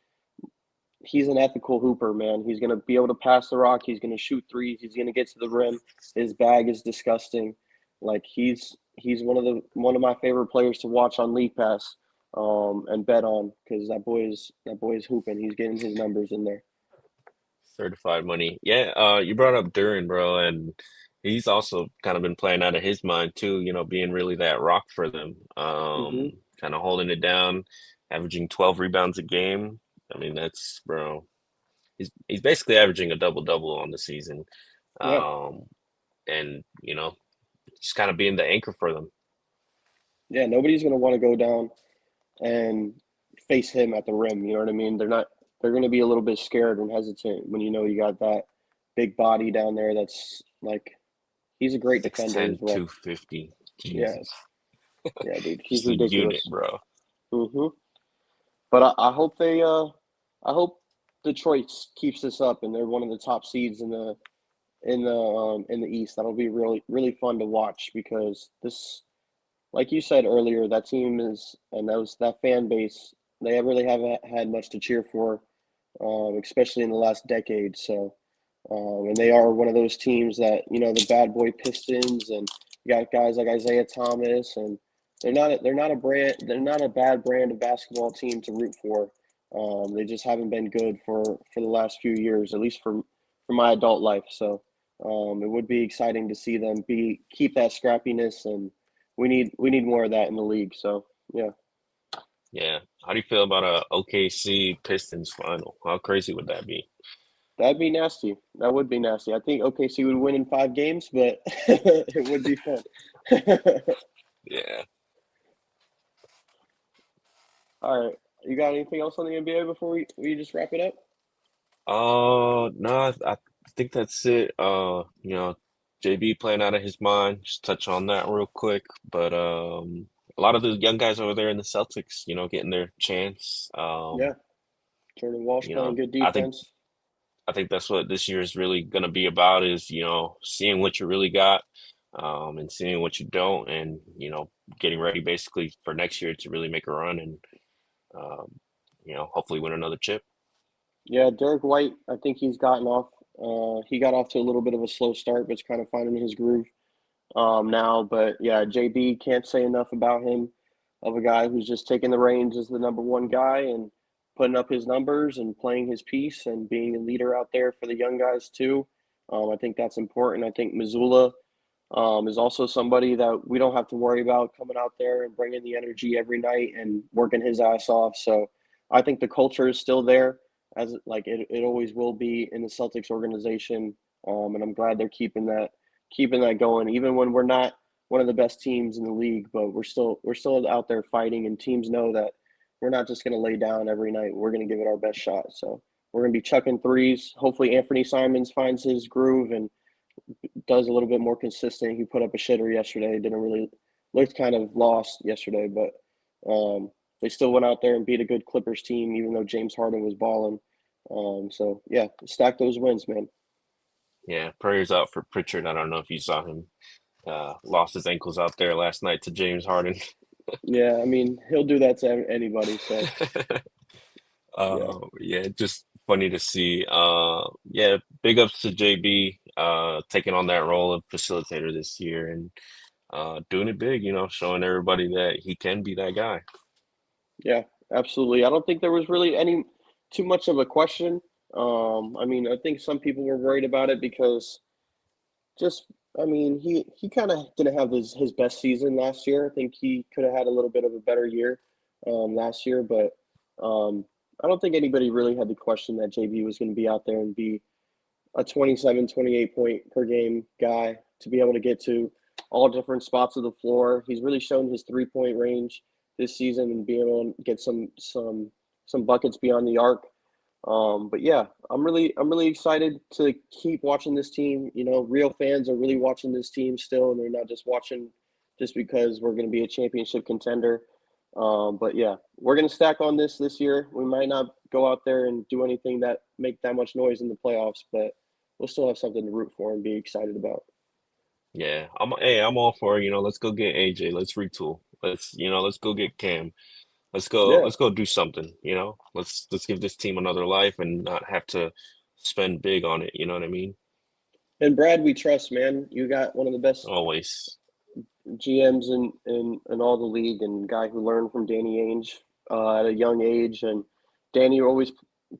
he's an ethical hooper, man. He's gonna be able to pass the rock. He's gonna shoot threes. He's gonna get to the rim. His bag is disgusting. Like he's one of my favorite players to watch on League Pass, and bet on because that boy is hooping. He's getting his numbers in there. Certified money. Yeah, you brought up Duran, bro, and he's also kind of been playing out of his mind too, being really that rock for them. Hmm. Kind of holding it down, averaging 12 rebounds a game. I mean, that's bro. He's basically averaging a double double on the season. Yeah, Um, and just kind of being the anchor for them. yeah. Nobody's gonna want to go down and face him at the rim. You know what I mean? They're not. They're gonna be a little bit scared and hesitant when you got that big body down there. That's like he's a great defender as 6'10", well. 250. Yeah, Jesus. yeah, dude. He's Just a unit, ridiculous. bro. Hmm. But I hope I hope Detroit keeps this up and they're one of the top seeds in the East. That'll be really fun to watch because this, like you said earlier, that team is and that fan base. They really haven't had much to cheer for, especially in the last decade. So, and they are one of those teams that the bad boy Pistons and you got guys like Isaiah Thomas and they're not a bad brand of basketball team to root for. They just haven't been good for the last few years, at least for my adult life. So it would be exciting to see them keep that scrappiness, and we need more of that in the league. So yeah, Yeah. How do you feel about a OKC Pistons final? How crazy would that be? That'd be nasty. That would be nasty. I think OKC would win in 5 games, but it would be fun. Yeah. All right. You got anything else on the NBA before we just wrap it up? No, I think that's it. JB playing out of his mind. Just touch on that real quick. But a lot of the young guys over there in the Celtics, getting their chance. Yeah. Jordan Walsh You playing know, good I think defense. I think that's what this year is really going to be about is, seeing what you really got, and seeing what you don't, and, getting ready basically for next year to really make a run and, um, hopefully win another chip. Yeah, Derek White, I think he's gotten off. He got off to a little bit of a slow start, but it's kind of finding his groove now. But yeah, JB can't say enough about him, of a guy who's just taking the reins as the number one guy and putting up his numbers and playing his piece and being a leader out there for the young guys too. I think that's important. I think Missoula is also somebody that we don't have to worry about coming out there and bringing the energy every night and working his ass off. So I think the culture is still there, as like it always will be in the Celtics organization. And I'm glad they're keeping that going, even when we're not one of the best teams in the league, but we're still out there fighting, and teams know that we're not just going to lay down every night. We're going to give it our best shot. So we're going to be chucking threes. Hopefully, Anthony Simons finds his groove and does a little bit more consistent. He put up a shitter yesterday. Didn't really looked kind of lost yesterday, but they still went out there and beat a good Clippers team, even though James Harden was balling. So yeah, stack those wins, man. Yeah, prayers out for Pritchard. I don't know if you saw him, lost his ankles out there last night to James Harden. Yeah, I mean he'll do that to anybody. So yeah, Yeah, just funny to see. Yeah, big ups to JB, taking on that role of facilitator this year and doing it big, showing everybody that he can be that guy. yeah, absolutely. I don't think there was really any too much of a question. I mean, I think some people were worried about it because just, I mean, he kind of didn't have his best season last year. I think he could have had a little bit of a better year last year, but I don't think anybody really had the question that JB was going to be out there and be a 27, 28 point per game guy to be able to get to all different spots of the floor. He's really shown his 3 point range this season and being able to get some buckets beyond the arc. But yeah, I'm really excited to keep watching this team. Real fans are really watching this team still, and they're not just watching just because we're going to be a championship contender. But yeah, we're going to stack on this year. We might not go out there and do anything that make that much noise in the playoffs, but we'll still have something to root for and be excited about. Yeah, I'm all for, let's go get AJ. Let's retool. Let's go get Cam. Yeah, Let's go do something, Let's give this team another life and not have to spend big on it, you know what I mean? and Brad, we trust, man. You got one of the best Always. GMs in all the league, and guy who learned from Danny Ainge at a young age. And Danny always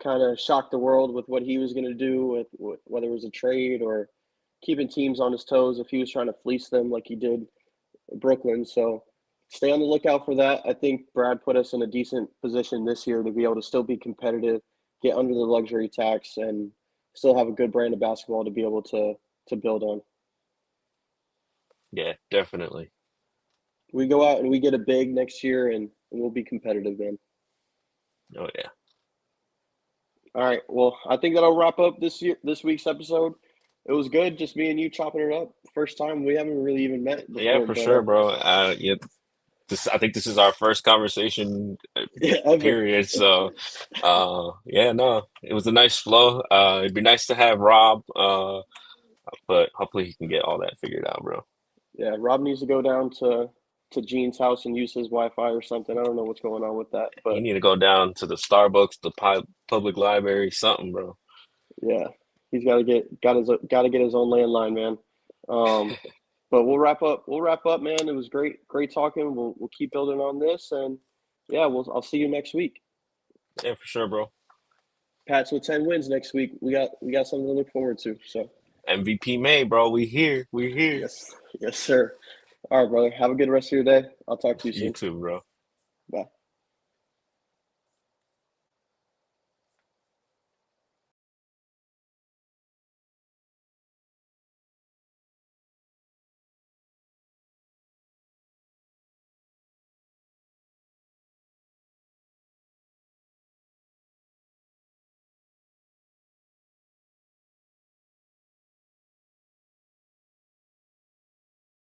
kind of shocked the world with what he was going to do with whether it was a trade or keeping teams on his toes if he was trying to fleece them like he did Brooklyn. So stay on the lookout for that. I think Brad put us in a decent position this year to be able to still be competitive, get under the luxury tax, and still have a good brand of basketball to be able to build on. Yeah, definitely. We go out and we get a big next year, and we'll be competitive, man. Oh yeah. All right. Well, I think that'll wrap up this week's episode. It was good, just me and you chopping it up. First time we haven't really even met Yeah, before, for but sure, bro. Yeah, I think this is our first conversation, yeah, ever. period. So, yeah, no, it was a nice flow. It'd be nice to have Rob, but hopefully he can get all that figured out, bro. Yeah, Rob needs to go down to Gene's house and use his Wi-Fi or something. I don't know what's going on with that, He but need to go down to the Starbucks, the public library, something, bro. yeah, he's got to get his own landline, man. Um, but we'll wrap up. We'll wrap up, man. It was great talking. We'll keep building on this, and yeah, I'll see you next week. Yeah, for sure, bro. Pats with 10 wins next week. We got something to look forward to. So MVP May, bro. We here. We here. yes, yes, sir. All right, brother. Have a good rest of your day. I'll talk to you You soon. too, bro.